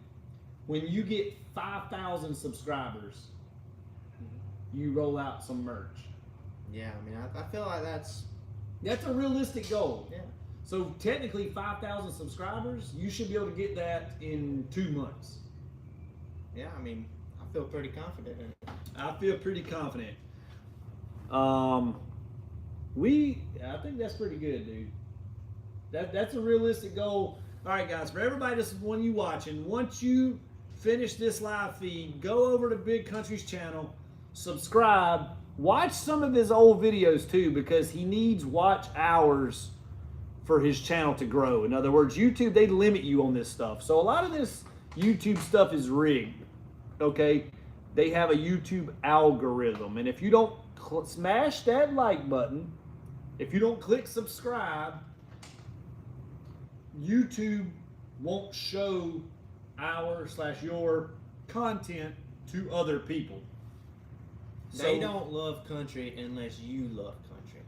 When you get 5,000 subscribers, you roll out some merch. Yeah, I mean, I feel like that's That's a realistic goal. yeah. So technically 5,000 subscribers, you should be able to get that in 2 months. Yeah, I mean, I feel pretty confident in it. I feel pretty confident. I think that's pretty good, dude. That's a realistic goal. All right, guys, for everybody that's one you watching, once you finish this live feed, go over to Big Country's channel, subscribe, watch some of his old videos too, because he needs watch hours for his channel to grow. In other words, YouTube, they limit you on this stuff. So a lot of this YouTube stuff is rigged, okay? They have a YouTube algorithm, and if you don't smash that like button, if you don't click subscribe, YouTube won't show your content to other people. They don't love country unless you love country.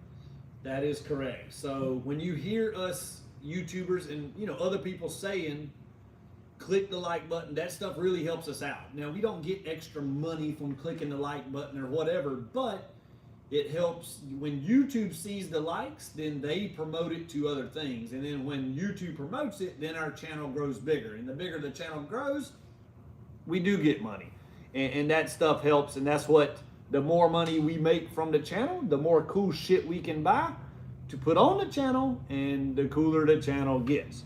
That is correct. So when you hear us YouTubers and other people saying, click the like button, that stuff really helps us out. Now we don't get extra money from clicking the like button or whatever, but it helps when YouTube sees the likes, then they promote it to other things. And then when YouTube promotes it, then our channel grows bigger. And the bigger the channel grows, we do get money. And that stuff helps. And that's what, the more money we make from the channel, the more cool shit we can buy to put on the channel, and the cooler the channel gets.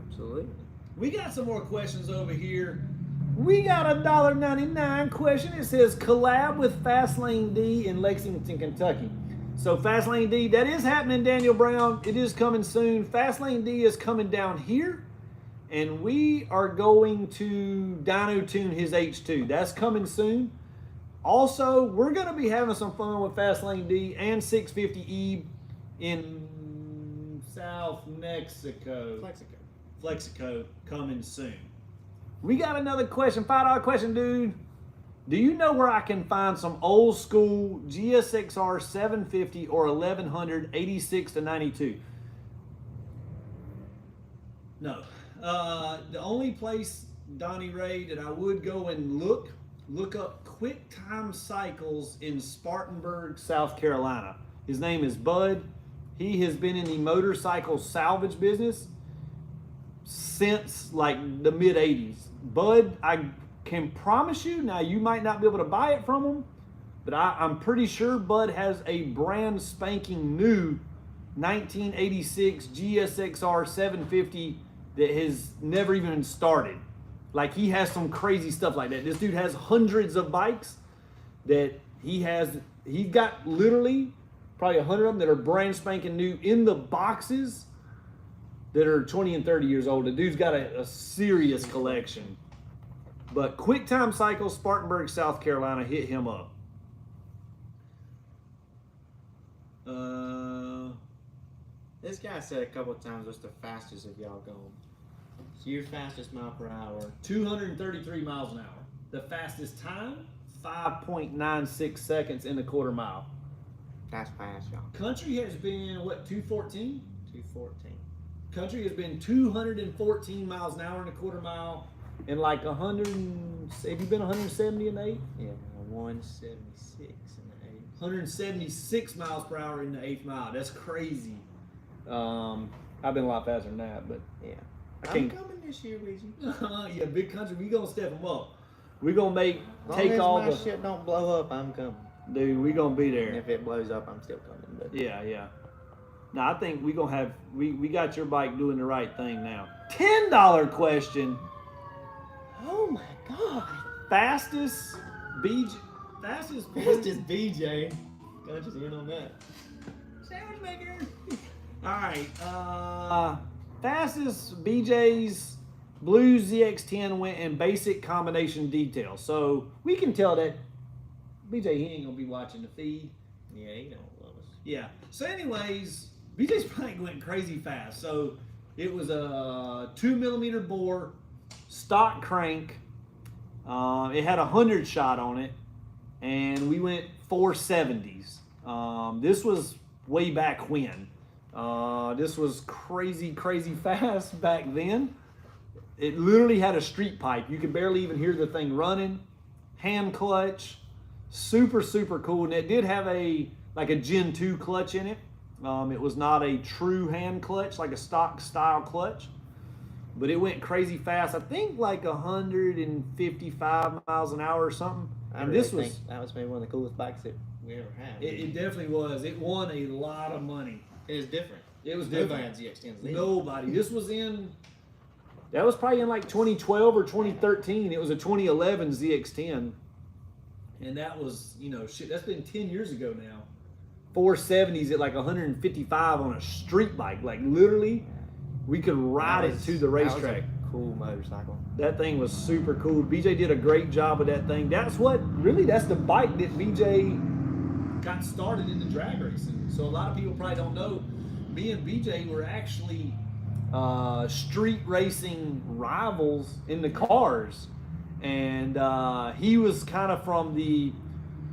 Absolutely. We got some more questions over here. We got a $1.99 question. It says collab with Fastlane D in Lexington, Kentucky. So Fastlane D, that is happening, Daniel Brown. It is coming soon. Fastlane D is coming down here, and we are going to dyno tune his H2. That's coming soon. Also, we're going to be having some fun with Fastlane D and 650E in South Mexico. Flexico coming soon. We got another question, $5 question, dude. Do you know where I can find some old school GSXR 750 or 1100 86 to 92? No. The only place, Donnie Ray, that I would go and look up Quick Time Cycles in Spartanburg, South Carolina. His name is Bud. He has been in the motorcycle salvage business since like the mid 80s. Bud, I can promise you, now you might not be able to buy it from him, but I'm pretty sure Bud has a brand spanking new 1986 GSXR 750 that has never even started. Like, he has some crazy stuff like that. This dude has hundreds of bikes that he's got literally probably 100 of them that are brand spanking new in the boxes that are 20 and 30 years old. The dude's got a serious collection. But Quick Time Cycle, Spartanburg, South Carolina, hit him up. This guy said a couple of times, what's the fastest of y'all going? So your fastest mile per hour? 233 miles an hour. The fastest time, 5.96 seconds in the quarter mile. That's fast, y'all. Country has been, what, 214? 214. Country has been 214 miles an hour in a quarter mile. And like 100, have you been 170 in the 8? Yeah, 176 in the 8. 176 miles per hour in the 8th mile. That's crazy. I've been a lot faster than that, but yeah. I'm coming this year, Weezy. Yeah, big country. We gonna step them up. We gonna take all the shit don't blow up. I'm coming, dude. We gonna be there. And if it blows up, I'm still coming. But yeah. Now I think we gonna have we got your bike doing the right thing now. $10 question. Oh my God. Fastest BJ. Fastest BJ. Country's in on that. Sandwich maker. All right. Fastest BJ's Blue ZX10 went in basic combination detail. So we can tell that BJ, he ain't gonna be watching the feed. Yeah, he don't love us. Yeah. So anyways, BJ's bike went crazy fast. So it was a 2mm bore, stock crank. It had a 100 shot on it, and we went 470s. This was way back when. This was crazy fast back then. It literally had a street pipe. You could barely even hear the thing running. Hand clutch, super cool. And it did have a Gen 2 clutch in it. It was not a true hand clutch, like a stock style clutch, but it went crazy fast. I think like 155 miles an hour or something. And really that was maybe one of the coolest bikes that we ever had. It definitely was. It won a lot of money. It was different. It was different. Nobody had ZX10s then. Nobody. That was probably in like 2012 or 2013. It was a 2011 ZX10. And that was, shit, that's been 10 years ago now. 470s at like 155 on a street bike. Like literally, we could ride it to the racetrack. That was a cool motorcycle. That thing was super cool. BJ did a great job with that thing. That's the bike that BJ got started into drag racing. So a lot of people probably don't know, me and BJ were actually street racing rivals in the cars. And he was kind of from the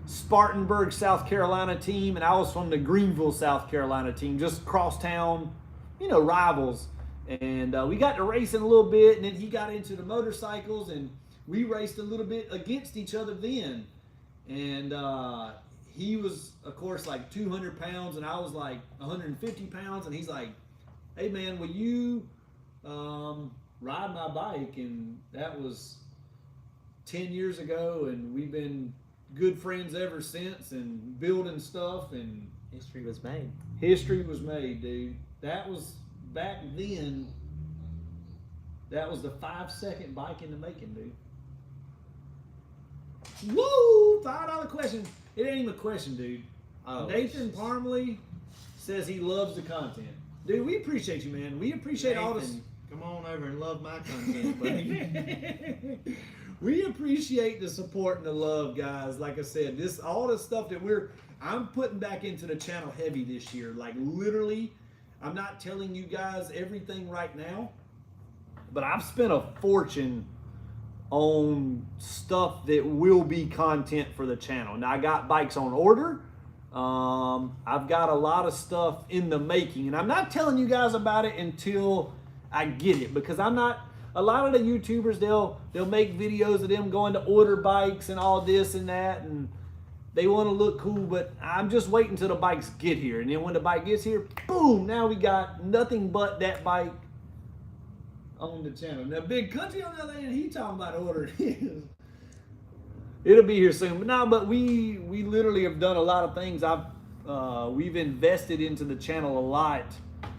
Spartanburg, South Carolina team, and I was from the Greenville, South Carolina team, just cross town, rivals. And we got to racing a little bit, and then he got into the motorcycles, and we raced a little bit against each other then. And he was, of course, like 200 pounds, and I was like 150 pounds, and he's like, hey man, will you ride my bike? And that was 10 years ago, and we've been good friends ever since, and building stuff, and history was made. History was made, dude. That was back then. That was the 5-second bike in the making, dude. Woo! $5 question. It ain't even a question, dude. Oh, Nathan Parmley says he loves the content. Dude, we appreciate you, man. We appreciate all this. Come on over and love my content, buddy. We appreciate the support and the love, guys. Like I said, all the stuff that I'm putting back into the channel heavy this year. Like literally, I'm not telling you guys everything right now, but I've spent a fortune on stuff that will be content for the channel. Now I got bikes on order. I've got a lot of stuff in the making, and I'm not telling you guys about it until I get it, because I'm not. A lot of the YouTubers, they'll make videos of them going to order bikes and all this and that, and they want to look cool, but I'm just waiting until the bikes get here. And then when the bike gets here, boom, now we got nothing but that bike on the channel. Now, Big Country on the other hand, he talking about ordering his. It'll be here soon. But we literally have done a lot of things. We've invested into the channel a lot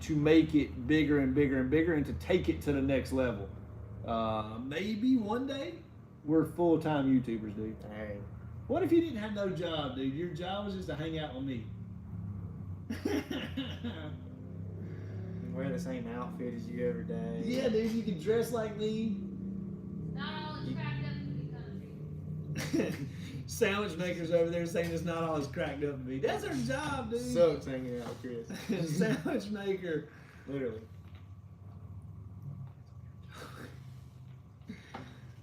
to make it bigger and bigger and bigger and to take it to the next level. Maybe one day we're full-time YouTubers, dude. Hey. What if you didn't have no job, dude? Your job was just to hang out with me. Wear the same outfit as you every day. Yeah, dude, you can dress like me. Not all is cracked up in the country. Sandwich makers over there saying it's not all as cracked up to be. That's our job, dude. Sucks hanging out with Chris. Sandwich maker. Literally.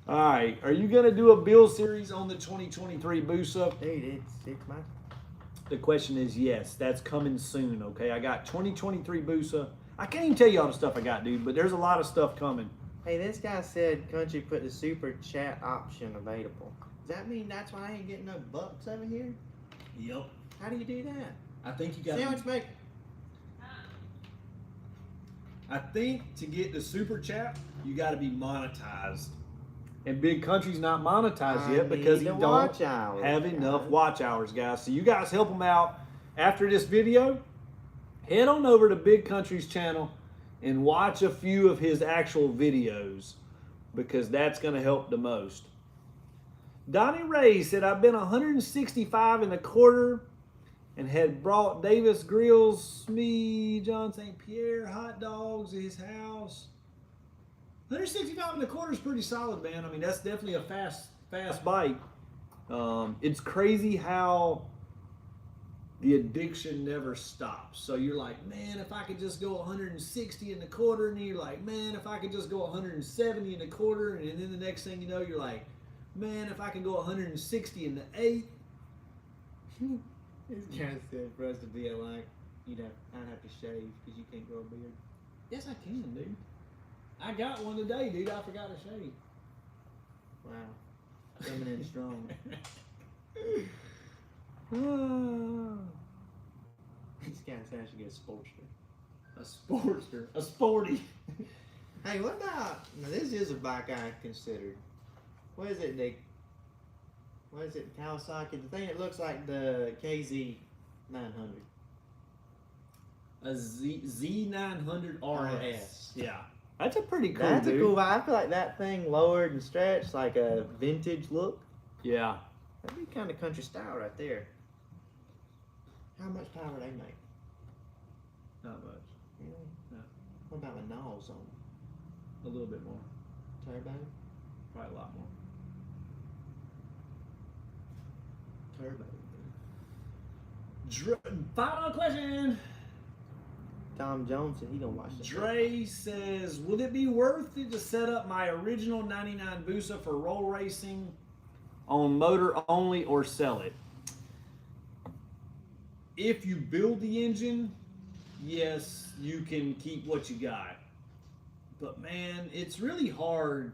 All right, are you gonna do a build series on the 2023 Busa? Dude, it's my. The question is yes, that's coming soon. Okay, I got 2023 Busa. I can't even tell you all the stuff I got, dude, but there's a lot of stuff coming. Hey, this guy said Country put the super chat option available. Does that mean that's why I ain't getting no bucks over here? Yep. How do you do that? I think you got. Sandwich maker. I think to get the super chat, you got to be monetized. And Big Country's not monetized yet because he don't have enough watch hours, guys. So you guys help him out. After this video, head on over to Big Country's channel and watch a few of his actual videos, because that's going to help the most. Donnie Ray said, I've been 165 and a quarter and had brought Davis Grills, me, John St. Pierre, hot dogs at his house. 165 and a quarter is pretty solid, man. I mean, that's definitely a fast bike. It's crazy how the addiction never stops. So you're like, man, if I could just go 160 and a quarter, and then you're like, man, if I could just go 170 and a quarter, and then the next thing you know, you're like, man, if I could go 160 and the eighth. This guy said for us to be alike, I'd have to shave because you can't grow a beard. Yes, I can, dude. I got one today, dude. I forgot to shave. Wow. Coming in strong. This guy said I should get a Sportster. A Sportster. A Sporty. Hey, what about, now this is a bike I considered. What is it, what is it, Kawasaki? The thing that looks like the KZ 900. A Z900 RS. Yeah. That's a pretty cool, That's dude. a cool bike. I feel like that thing lowered and stretched, like a vintage look. Yeah. That'd be kind of country style right there. How much power they make? Not much. Really? No. What about the nose on A little bit more. turbo? Probably a lot more. Turbo. Final question. Tom Jones said he gonna watch that. Dre says, will it be worth it to set up my original 99 Busa for roll racing on motor only or sell it? If you build the engine, yes, you can keep what you got. But man, it's really hard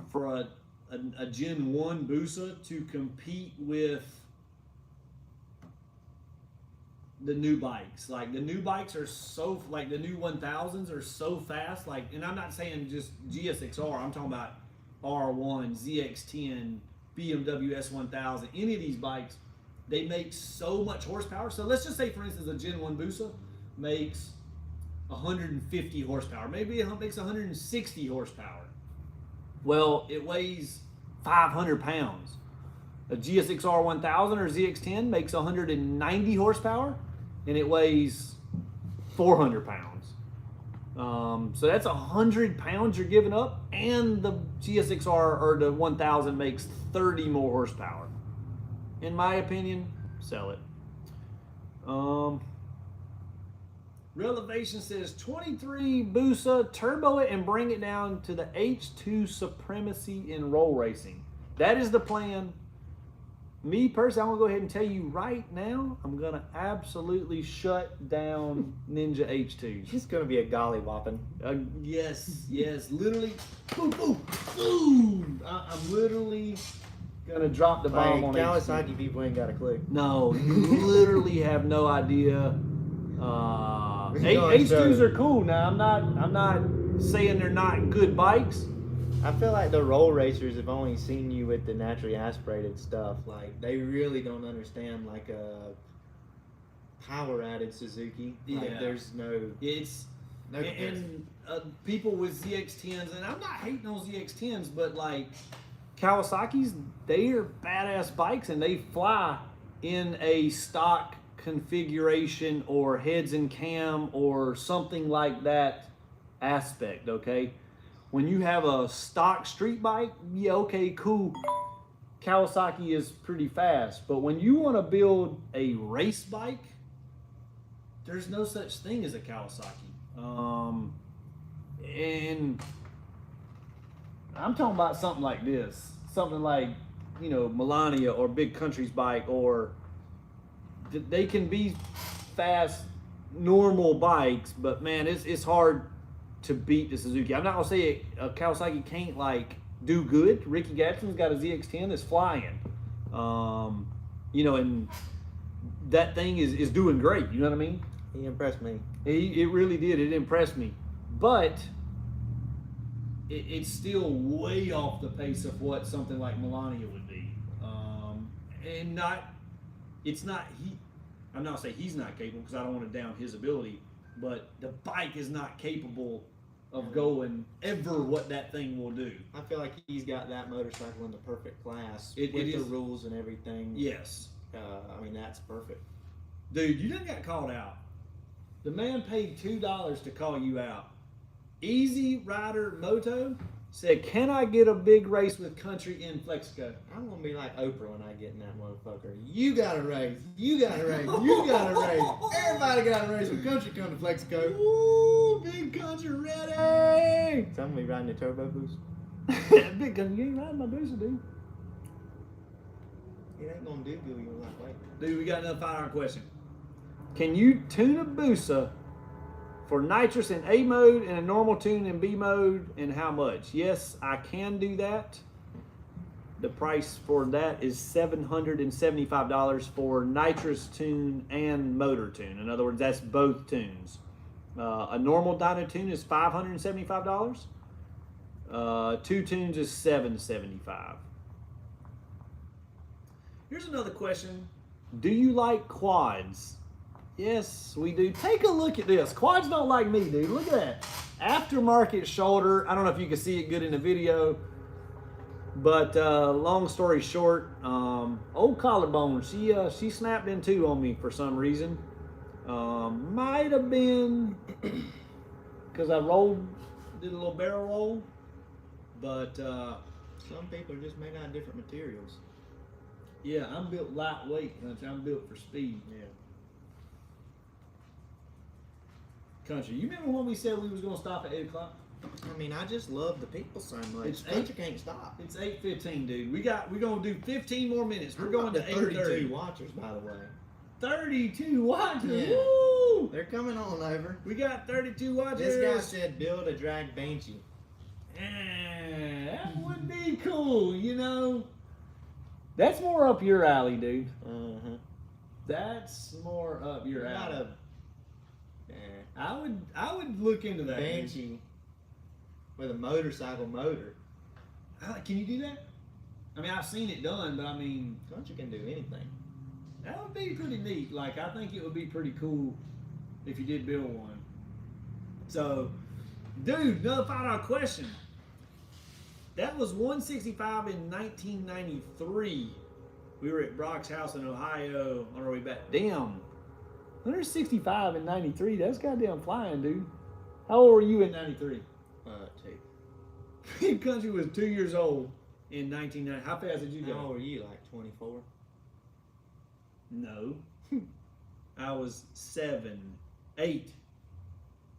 for a Gen 1 Busa to compete with the new bikes. Like the new bikes are so, like the new 1000s are so fast. Like, and I'm not saying just GSXR, I'm talking about R1, ZX10, BMW S1000, any of these bikes, they make so much horsepower. So let's just say, for instance, a Gen 1 Busa makes 150 horsepower. Maybe it makes 160 horsepower. Well, it weighs 500 pounds. A GSXR 1000 or ZX10 makes 190 horsepower and it weighs 400 pounds. So that's 100 pounds you're giving up, and the GSXR or the 1000 makes 30 more horsepower. In my opinion, sell it. Relevation says 23 Busa, turbo it and bring it down to the H2 supremacy in roll racing. That is the plan. Me personally, I'm gonna go ahead and tell you right now, I'm gonna absolutely shut down Ninja H2s. It's gonna be a golly whopping. Yes, literally, boom, boom, boom. I'm literally gonna drop the bomb on Kawasaki H2. people ain't got a clue. No, you literally have no idea. H2s are cool. Now, I'm not saying they're not good bikes. I feel like the roll racers have only seen you with the naturally aspirated stuff. Like, they really don't understand like a power added Suzuki. Like, Yeah. there's no. It's No comparison. and people with ZX10s, and I'm not hating on ZX10s, but like Kawasaki's, they are badass bikes and they fly in a stock configuration or heads and cam or something like that aspect. Okay, when you have a stock street bike, yeah, okay, cool. Kawasaki is pretty fast, but when you want to build a race bike, there's no such thing as a Kawasaki. And I'm talking about something like this, something like, you know, Melania or Big Country's bike, or they can be fast, normal bikes, but man, it's hard to beat the Suzuki. I'm not gonna say a Kawasaki can't like do good. Ricky Gadsden's got a ZX10 that's flying, you know, and that thing is doing great. You know what I mean? He impressed me. It really did. It impressed me, but it's still way off the pace of what something like Melania would be, and it's not. I'm not saying he's not capable, because I don't want to down his ability, but the bike is not capable of going ever what that thing will do. I feel like he's got that motorcycle in the perfect class It with the is. rules and everything. Yes, I mean, that's perfect. dude, you done got called out. The man paid $2 to call you out. Easy Rider Moto said, "Can I get a big race with Country in Flexico?" I'm gonna be like Oprah when I get in that motherfucker. You gotta race. You gotta race. You gotta race. Everybody gotta race when Country come to Flexico. Ooh, Big Country ready! So I'm gonna be riding the turbo boost. Big Country, you ain't riding my booster, dude. It ain't gonna do good. You're like, wait. Dude, we got another 5-hour question. Can you tune a Busa for nitrous in A mode and a normal tune in B mode, and how much? Yes, I can do that. The price for that is $775 for nitrous tune and motor tune. In other words, that's both tunes. A normal dyno tune is $575. 2 tunes is $775. Here's another question. Do you like quads? Yes, we do. Take a look at this. Quads don't like me, dude. Look at that. Aftermarket shoulder. I don't know if you can see it good in the video, but long story short, old collarbone. She snapped in two on me for some reason. Might have been because I did a little barrel roll, but Some people are just made out of different materials. yeah, I'm built lightweight, Country. I'm built for speed. Yeah. Country, you remember when we said we was gonna stop at 8 o'clock? I mean, I just love the people so much. It's Country can't stop. It's 8:15, dude. We're gonna do 15 more minutes. We're I'm going up to 32 8:30. watchers, by the way. 32 watchers. Yeah. Woo! They're coming on over. We got 32 watchers. This guy said build a drag Banshee. That would be cool, you know. That's more up your alley, dude. Uh-huh. That's more up your Not alley. a I would look into that. dude. Banshee with a motorcycle motor. Can you do that? I mean, I've seen it done, but I mean, Country can do anything. that would be pretty neat. Like, I think it would be pretty cool if you did build one. So, dude, another $5 question. That was 165 in 1993. We were at Brock's house in Ohio on our way back. Damn, 165 in 93. That's goddamn flying, dude. How old were you in 93? 2. Big Country was 2 years old in 1990. How fast did you How go? old were you? Like 24? No. I was 8. I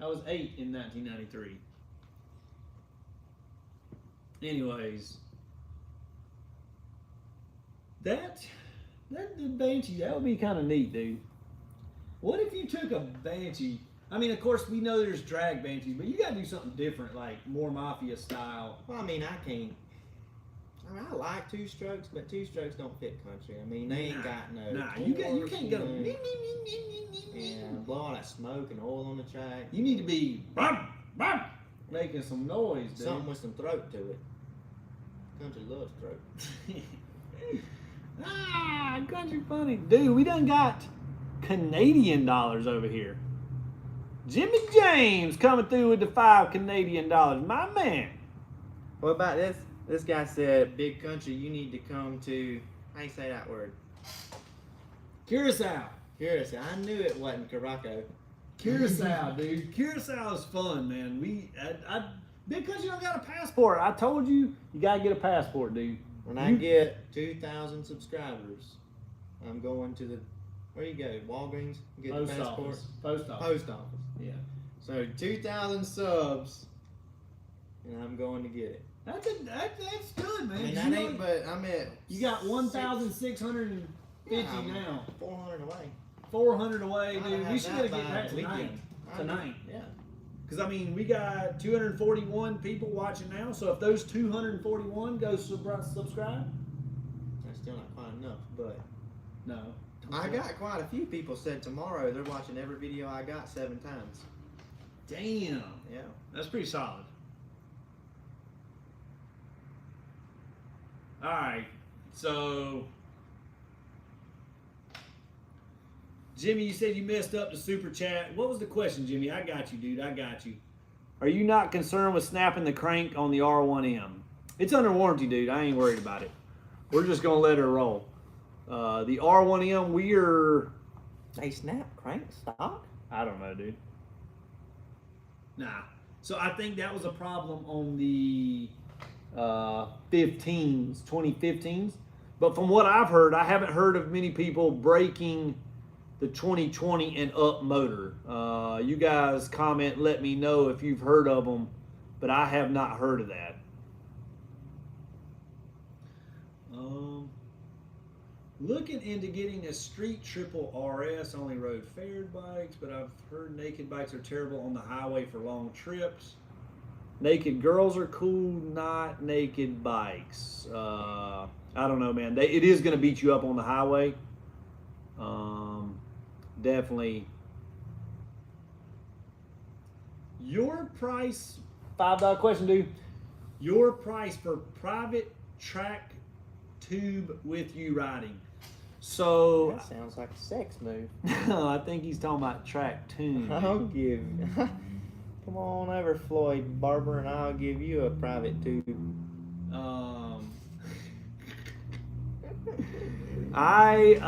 was 8 in 1993. Anyways, that the Banshee, that would be kind of neat, dude. What if you took a Banshee? I mean, of course, we know there's drag Banshees, but you got to do something different, like more Mafia style. Well, I mean, I can't. I mean, I like 2-strokes, but 2-strokes don't fit country. I mean, they ain't got no. Nah, you torque, can't go. know, and blow all that smoke and oil on the track. You need to be making some noise, dude. Something with some throat to it. Country loves throat. Country funny. Dude, we done got Canadian dollars over here. Jimmy James coming through with the 5 Canadian dollars. My man. What about this? This guy said, Big Country, you need to come to, how you say that word? Curacao. Curacao. I knew it wasn't Caraco. Curacao, dude. Curacao is fun, man. Big Country don't got a passport. I told you, you gotta get a passport, dude. When I get 2,000 subscribers, I'm going to the, where you go? Walgreens? Get Post the passport? office. Post office. Post office. Yeah. So 2,000 subs, and I'm going to get it. That's good, man. I mean, You that know, ain't, but I'm at. you got 1,650 I'm now. 400 away. 400 away, I'd dude. have We should that get by that tonight. weekend. Tonight. Yeah. Because, I mean, we got 241 people watching now. So if those 241 go subscribe, That's still not quite enough, but. no. I got quite a few people said tomorrow they're watching every video I got 7 times. Damn. Yeah. That's pretty solid. All right. So, Jimmy, you said you messed up the super chat. What was the question, Jimmy? I got you, dude. I got you. Are you not concerned with snapping the crank on the R1M? It's under warranty, dude. I ain't worried about it. We're just going to let her roll. The R1M, They snap crank stock? I don't know, dude. Nah. So I think that was a problem on the 2015s. But from what I've heard, I haven't heard of many people breaking the 2020 and up motor. You guys comment, let me know if you've heard of them, but I have not heard of that. Looking into getting a street triple RS, only rode fared bikes, but I've heard naked bikes are terrible on the highway for long trips. Naked girls are cool, not naked bikes. I don't know, man. It is going to beat you up on the highway. Definitely. Your price, $5 question, dude. Your price for private track tube with you riding. So That sounds like a sex move. I think he's talking about track tune. I'll give. Come on over, Floyd Barber, and I'll give you a private tube. I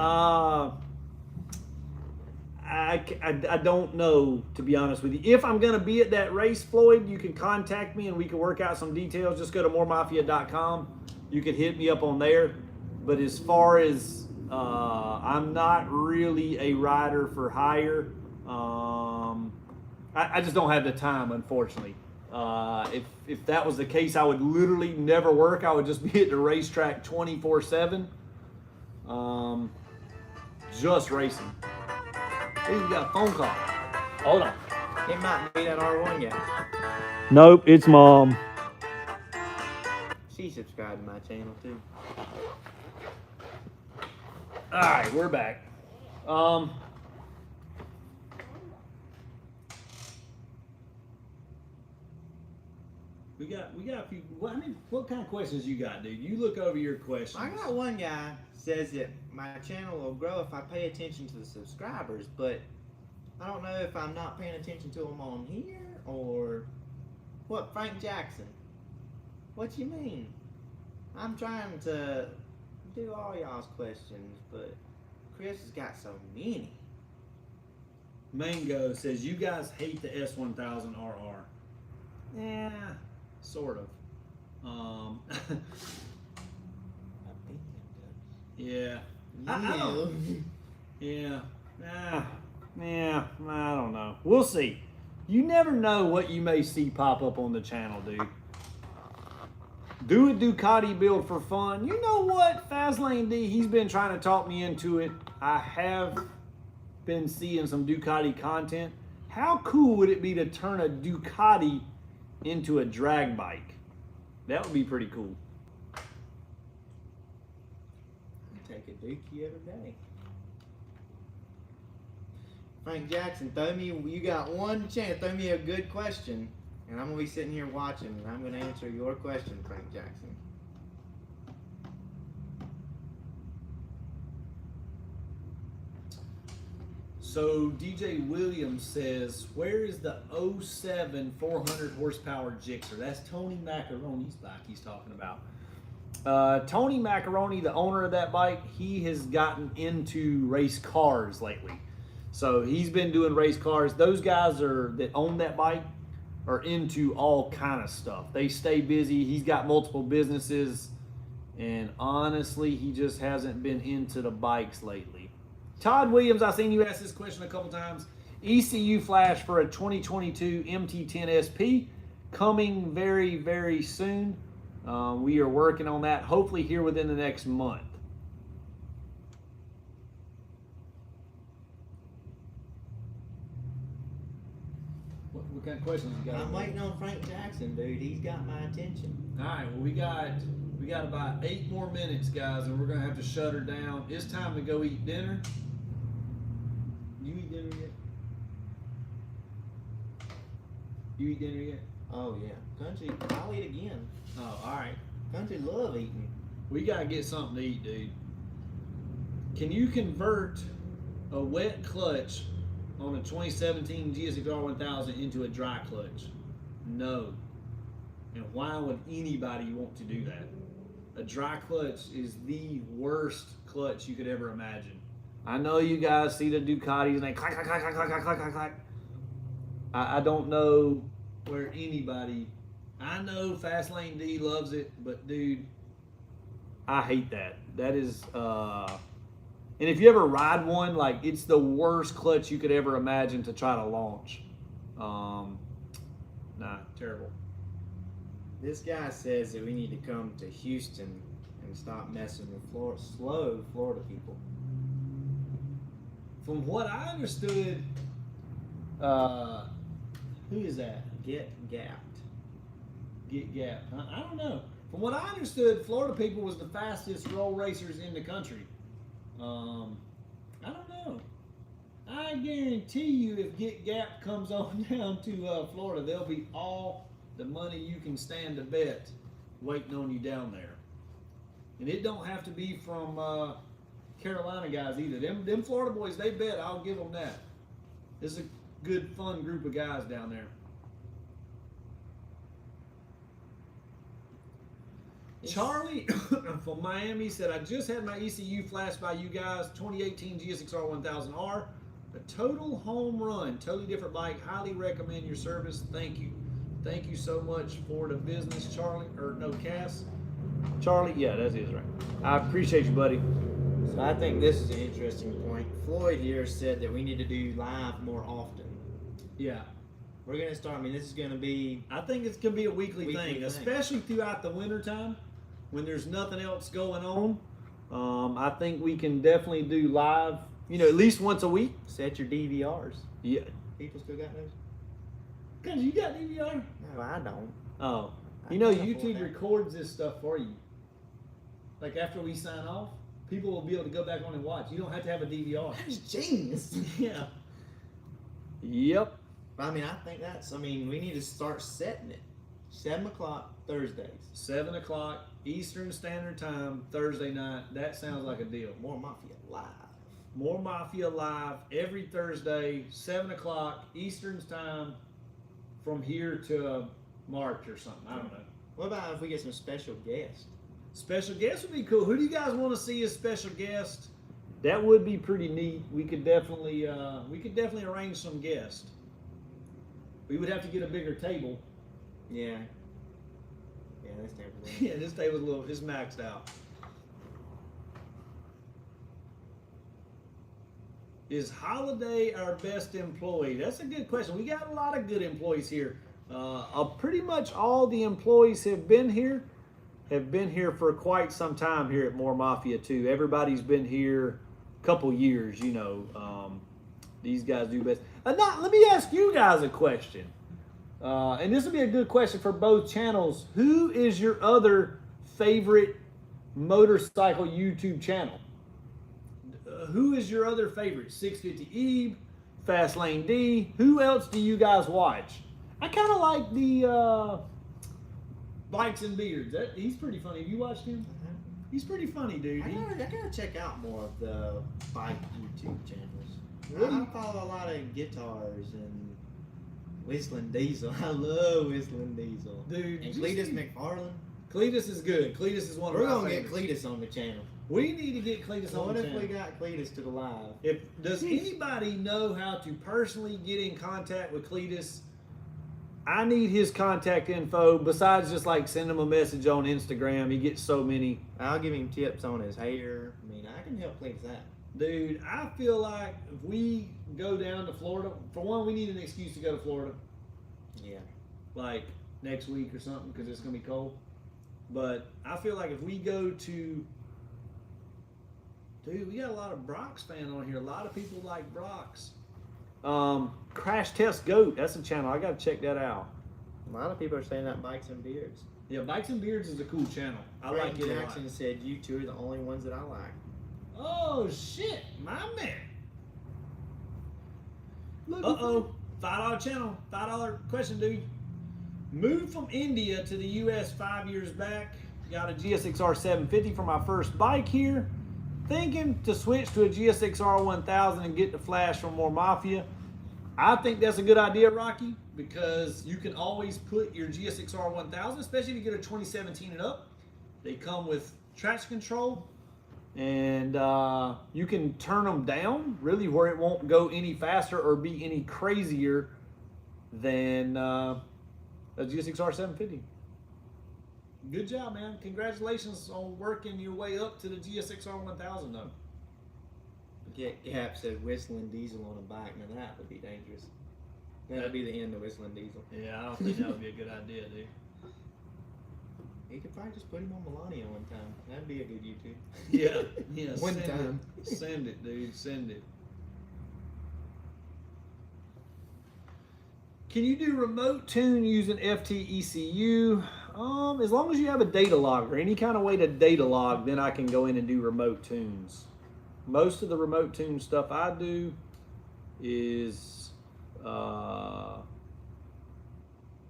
don't know, to be honest with you. If I'm going to be at that race, Floyd, you can contact me and we can work out some details. Just go to moremafia.com. You can hit me up on there. But as far as I'm not really a rider for hire, I just don't have the time, unfortunately. If that was the case, I would literally never work. I would just be at the racetrack 24/7, just racing. Hey, you got a phone call. Hold on. It might be that R1 guy. Nope, it's Mom. She subscribed to my channel too. All right, we're back. We got a few. What kind of questions you got, dude? You look over your questions. I got one guy says that my channel will grow if I pay attention to the subscribers, but I don't know if I'm not paying attention to them on here or what. Frank Jackson, what you mean? I'm trying to do all y'all's questions, but Chris has got so many. Mango says, you guys hate the S1000RR. Yeah, sort of. Yeah. I don't. Yeah. Yeah, I don't know. We'll see. You never know what you may see pop up on the channel, dude. Do a Ducati build for fun. You know what? Fastlane D, he's been trying to talk me into it. I have been seeing some Ducati content. How cool would it be to turn a Ducati into a drag bike? That would be pretty cool. Take a dookie every day. Frank Jackson, you got one chance. Throw me a good question, and I'm gonna be sitting here watching, and I'm gonna answer your question, Frank Jackson. So DJ Williams says, where is the 07 400 horsepower Gixxer? That's Tony Macaroni's bike he's talking about. Tony Macaroni, the owner of that bike, he has gotten into race cars lately. So he's been doing race cars. Those guys that own that bike are into all kind of stuff. They stay busy. He's got multiple businesses. And honestly, he just hasn't been into the bikes lately. Todd Williams, I've seen you ask this question a couple times. ECU flash for a 2022 MT10 SP coming very, very soon. We are working on that, hopefully here within the next month. What kind of questions you got? I'm waiting on Frank Jackson, dude. He's got my attention. All right, well, we got about 8 more minutes, guys, and we're gonna have to shut her down. It's time to go eat dinner. You eat dinner yet? You eat dinner yet? Oh yeah, country. I'll eat again. Oh, all right. Country love eating. We gotta get something to eat, dude. Can you convert a wet clutch on a 2017 GSXR 1000 into a dry clutch? No. And why would anybody want to do that? A dry clutch is the worst clutch you could ever imagine. I know you guys see the Ducatis and they clack, clack, clack, clack, clack, clack, clack, clack. I don't know where anybody, I know Fastlane D loves it, but dude, I hate that. That is, and if you ever ride one, like, it's the worst clutch you could ever imagine to try to launch. Nah, terrible. This guy says that we need to come to Houston and stop messing with slow Florida people. From what I understood, who is that? Get gapped. Get Gap. I don't know. From what I understood, Florida people was the fastest roll racers in the country. I don't know. I guarantee you, if Get Gap comes on down to Florida, there'll be all the money you can stand to bet waiting on you down there. And it don't have to be from Carolina guys either. Them Florida boys, they bet. I'll give them that. It's a good, fun group of guys down there. Charlie from Miami said, I just had my ECU flashed by you guys, 2018 GSXR 1000R. A total home run, totally different bike. Highly recommend your service. Thank you. Thank you so much for the business, Charlie. Or no, Cass. Charlie, yeah, that is right. I appreciate you, buddy. So I think this is an interesting point. Floyd here said that we need to do live more often. Yeah. We're going to start, I mean, this is going to be... I think it's going to be a weekly thing, especially throughout the wintertime when there's nothing else going on. I think we can definitely do live, at least once a week. Set your DVRs. Yeah. People still got those? Because you got DVR? No, I don't. Oh. YouTube records this stuff for you. Like after we sign off, people will be able to go back on and watch. You don't have to have a DVR. That's genius. Yeah. Yep. I mean, we need to start setting it. 7 o'clock Thursdays. 7 o'clock Eastern Standard Time, Thursday night. That sounds like a deal. More Mafia live. More Mafia live every Thursday, 7 o'clock Eastern Time, from here to March or something. I don't know. What about if we get some special guests? Special guests would be cool. Who do you guys want to see as special guest? That would be pretty neat. We could definitely arrange some guests. We would have to get a bigger table. Yeah. Yeah, this table's Yeah, this table's it's maxed out. Is Holiday our best employee? That's a good question. We got a lot of good employees here. Pretty much all the employees have been here for quite some time here at More Mafia too. Everybody's been here a couple years, you know. These guys do best. Let me ask you guys a question. And this will be a good question for both channels. Who is your other favorite motorcycle YouTube channel? Who is your other favorite? 650 Ebe, Fast Lane D. Who else do you guys watch? I kind of like the Bikes and Beards. He's pretty funny. Have you watched him? He's pretty funny, dude. I gotta check out more of the bike YouTube channels. Really? I follow a lot of guitars and Whistling Diesel. I love Whistling Diesel. Dude, And Cletus McFarlane. Cletus is good. Cletus is one of We're our gonna get favorites. Cletus on the channel. We need to get Cletus So on what the if channel. we got Cletus to the live? Does anybody know how to personally get in contact with Cletus? I need his contact info besides just like send him a message on Instagram. He gets so many. I'll give him tips on his hair. I mean, I can help Cletus out. Dude, I feel like if we go down to Florida, for one, we need an excuse to go to Florida, Yeah. like next week or something, because it's going to be cold. But I feel like if we go to, dude, we got a lot of Brock's fan on here. A lot of people like Brock's. Crash Test Goat, that's a channel. I got to check that out. A lot of people are saying that Bikes and Beards. Yeah, Bikes and Beards is a cool channel. I like Frank it a lot. Jackson said you two are the only ones that I like. Oh, shit, my man. Look, Uh-oh, $5 channel, $5 question, dude. Moved from India to the U.S. 5 years back. Got a GSXR 750 for my first bike here. Thinking to switch to a GSXR 1000 and get the flash from More Mafia. I think that's a good idea, Rocky, because you can always put your GSXR 1000, especially if you get a 2017 and up. They come with traction control, and you can turn them down really where it won't go any faster or be any crazier than a GSXR 750. Good job, man. Congratulations on working your way up to the GSXR 1000, though. Gap said Whistling Diesel on a bike. Now that would be dangerous. That would be the end of Whistling Diesel. Yeah, I don't think that would be a good idea, dude. You could probably just put him on Melania one time. That'd be a good YouTube. Yeah, yeah. One send time. It. Send it, dude. Send it. Can you do remote tune using FTECU? As long as you have a data log or any kind of way to data log, then I can go in and do remote tunes. Most of the remote tune stuff I do is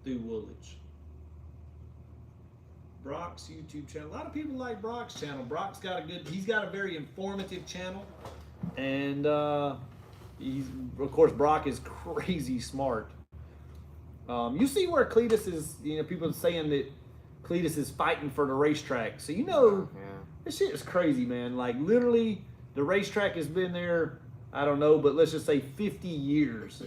through Woolwich. Brock's YouTube channel. A lot of people like Brock's channel. Brock's got he's got a very informative channel. And he's, of course, Brock is crazy smart. You see where Cletus is, people saying that Cletus is fighting for the racetrack. So, Yeah. this shit is crazy, man. Like, literally, the racetrack has been there, I don't know, but let's just say 50 years.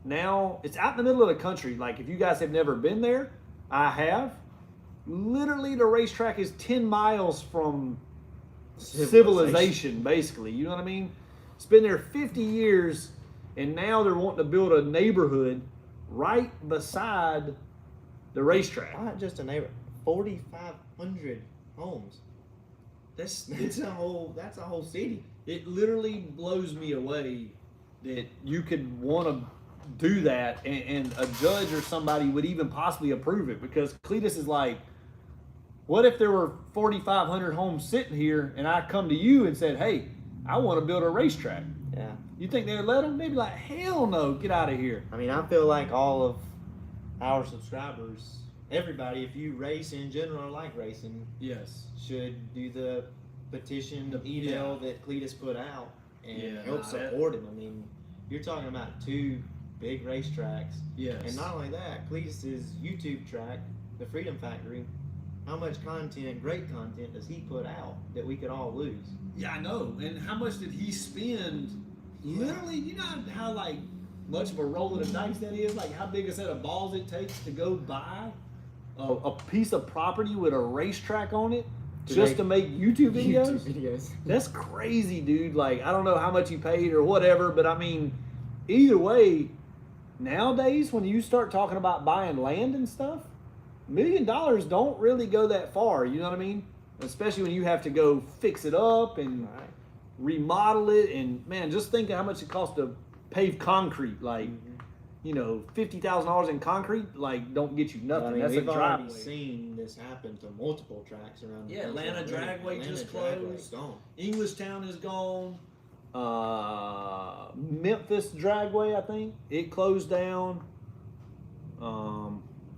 Now, it's out in the middle of the country. Like, if you guys have never been there, I have. Literally, the racetrack is 10 miles from civilization, basically. You know what I mean? It's been there 50 years, and now they're wanting to build a neighborhood right beside the racetrack. Not just a neighbor. 4,500 homes. That's That's a whole city. It literally blows me away that you could want to do that and a judge or somebody would even possibly approve it, because Cletus is like, what if there were 4,500 homes sitting here and I come to you and said, hey, I want to build a racetrack? Yeah. You think they would let them? They'd be like, hell no, get out of here. I mean, I feel like all of our subscribers, everybody, if you race in general or like racing, Yes. should do the petition email that Cletus put out and Yeah, help nah, that- support him. I mean, you're talking about two big racetracks. Yes. And not only that, Cletus's YouTube track, the Freedom Factory, how much content, great content, does he put out that we could all lose? Yeah, I know. And how much did he spend? Literally, you know how like much of a roll of the dice that is? Like how big a set of balls it takes to go buy a piece of property with a racetrack on it just to make YouTube videos? YouTube videos. That's crazy, dude. Like, I don't know how much he paid or whatever, but I mean, either way, nowadays when you start talking about buying land and stuff, $1 million don't really go that far, you know what I mean? Especially when you have to go fix it up and Right. remodel it, and man, just think of how much it costs to pave concrete. Like, you know, $50,000 in concrete, like, don't get you nothing. I mean, That's a we've already driveway. seen this happen to multiple tracks around the Yeah, country Atlanta already. Dragway Atlanta just Dragway's closed. gone. Englishtown is gone. Memphis Dragway, I think, it closed down.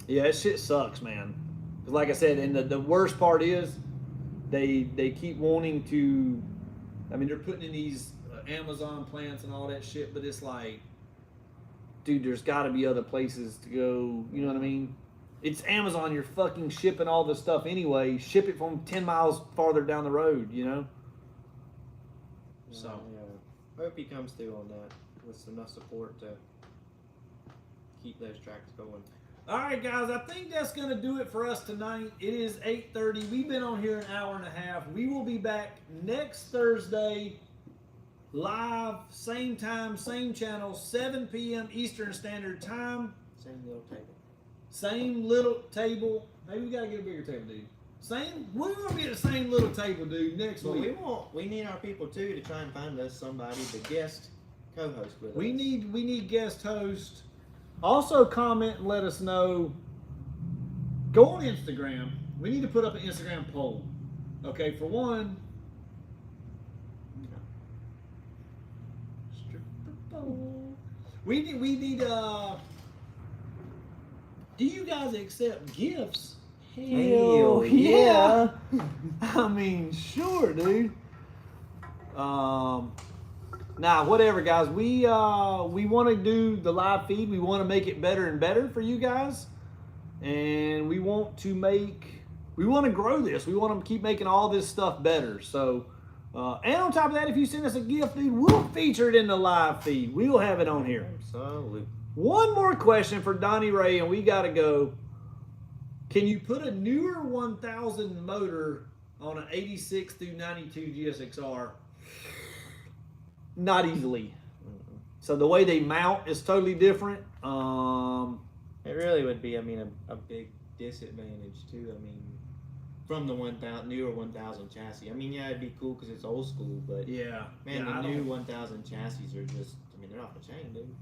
Yeah, that shit sucks, man. 'Cause like I said, and the worst part is, they keep wanting to. I mean, they're putting in these Amazon plants and all that shit, but it's like, dude, there's got to be other places to go. You know what I mean? It's Amazon. You're fucking shipping all this stuff anyway. Ship it from 10 miles farther down the road. You know. So. Yeah. Hope he comes through on that with enough support to keep those tracks going. All right, guys, I think that's going to do it for us tonight. It is 8:30. We've been on here an hour and a half. We will be back next Thursday, live, same time, same channel, 7 p.m. Eastern Standard Time. Same little table. Same little table. Maybe we got to get a bigger table, dude. We're going to be at the same little table, dude, next But week. we need our people too to try and find us somebody to guest co-host with us. We need guest host. Also comment and let us know. Go on Instagram. We need to put up an Instagram poll. Okay, for one. Stripper poll. We need do you guys accept gifts? Hell yeah. I mean, sure, dude. Nah, whatever, guys. We want to do the live feed. We want to make it better and better for you guys, and we want to grow this. We want to keep making all this stuff better. So, and on top of that, if you send us a gift, dude, we'll feature it in the live feed. We'll have it on here. Absolutely. One more question for Donnie Ray, and we gotta go. Can you put a newer 1000 motor on an 86 through 92 GSXR? Not easily. So the way they mount is totally different. It really would be, I mean, a big disadvantage too. I mean, from the newer 1000 chassis. I mean, yeah, it'd be cool because it's old school, but Yeah. man, yeah, the new 1000 chassis are just, I mean, they're off the chain, dude.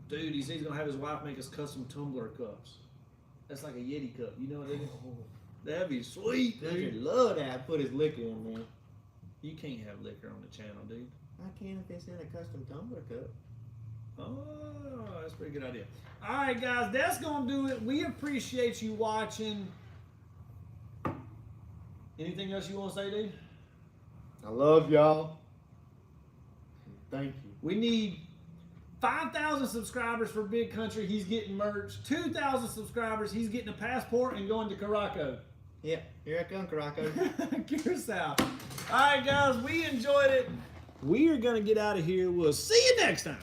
Dude, he says he's gonna have his wife make us custom tumbler cups. That's like a Yeti cup. You know what I mean? That'd be sweet, Dude, dude. you'd love that. Put his liquor in there. You can't have liquor on the channel, dude. I can if it's in a custom tumbler cup. Oh, that's a pretty good idea. All right, guys, that's going to do it. We appreciate you watching. Anything else you want to say, dude? I love y'all. Thank you. We need 5,000 subscribers for Big Country. He's getting merch. 2,000 subscribers. He's getting a passport and going to Caraco. Yep, here I come, Caraco. Curacao. All right, guys, we enjoyed it. We are going to get out of here. We'll see you next time.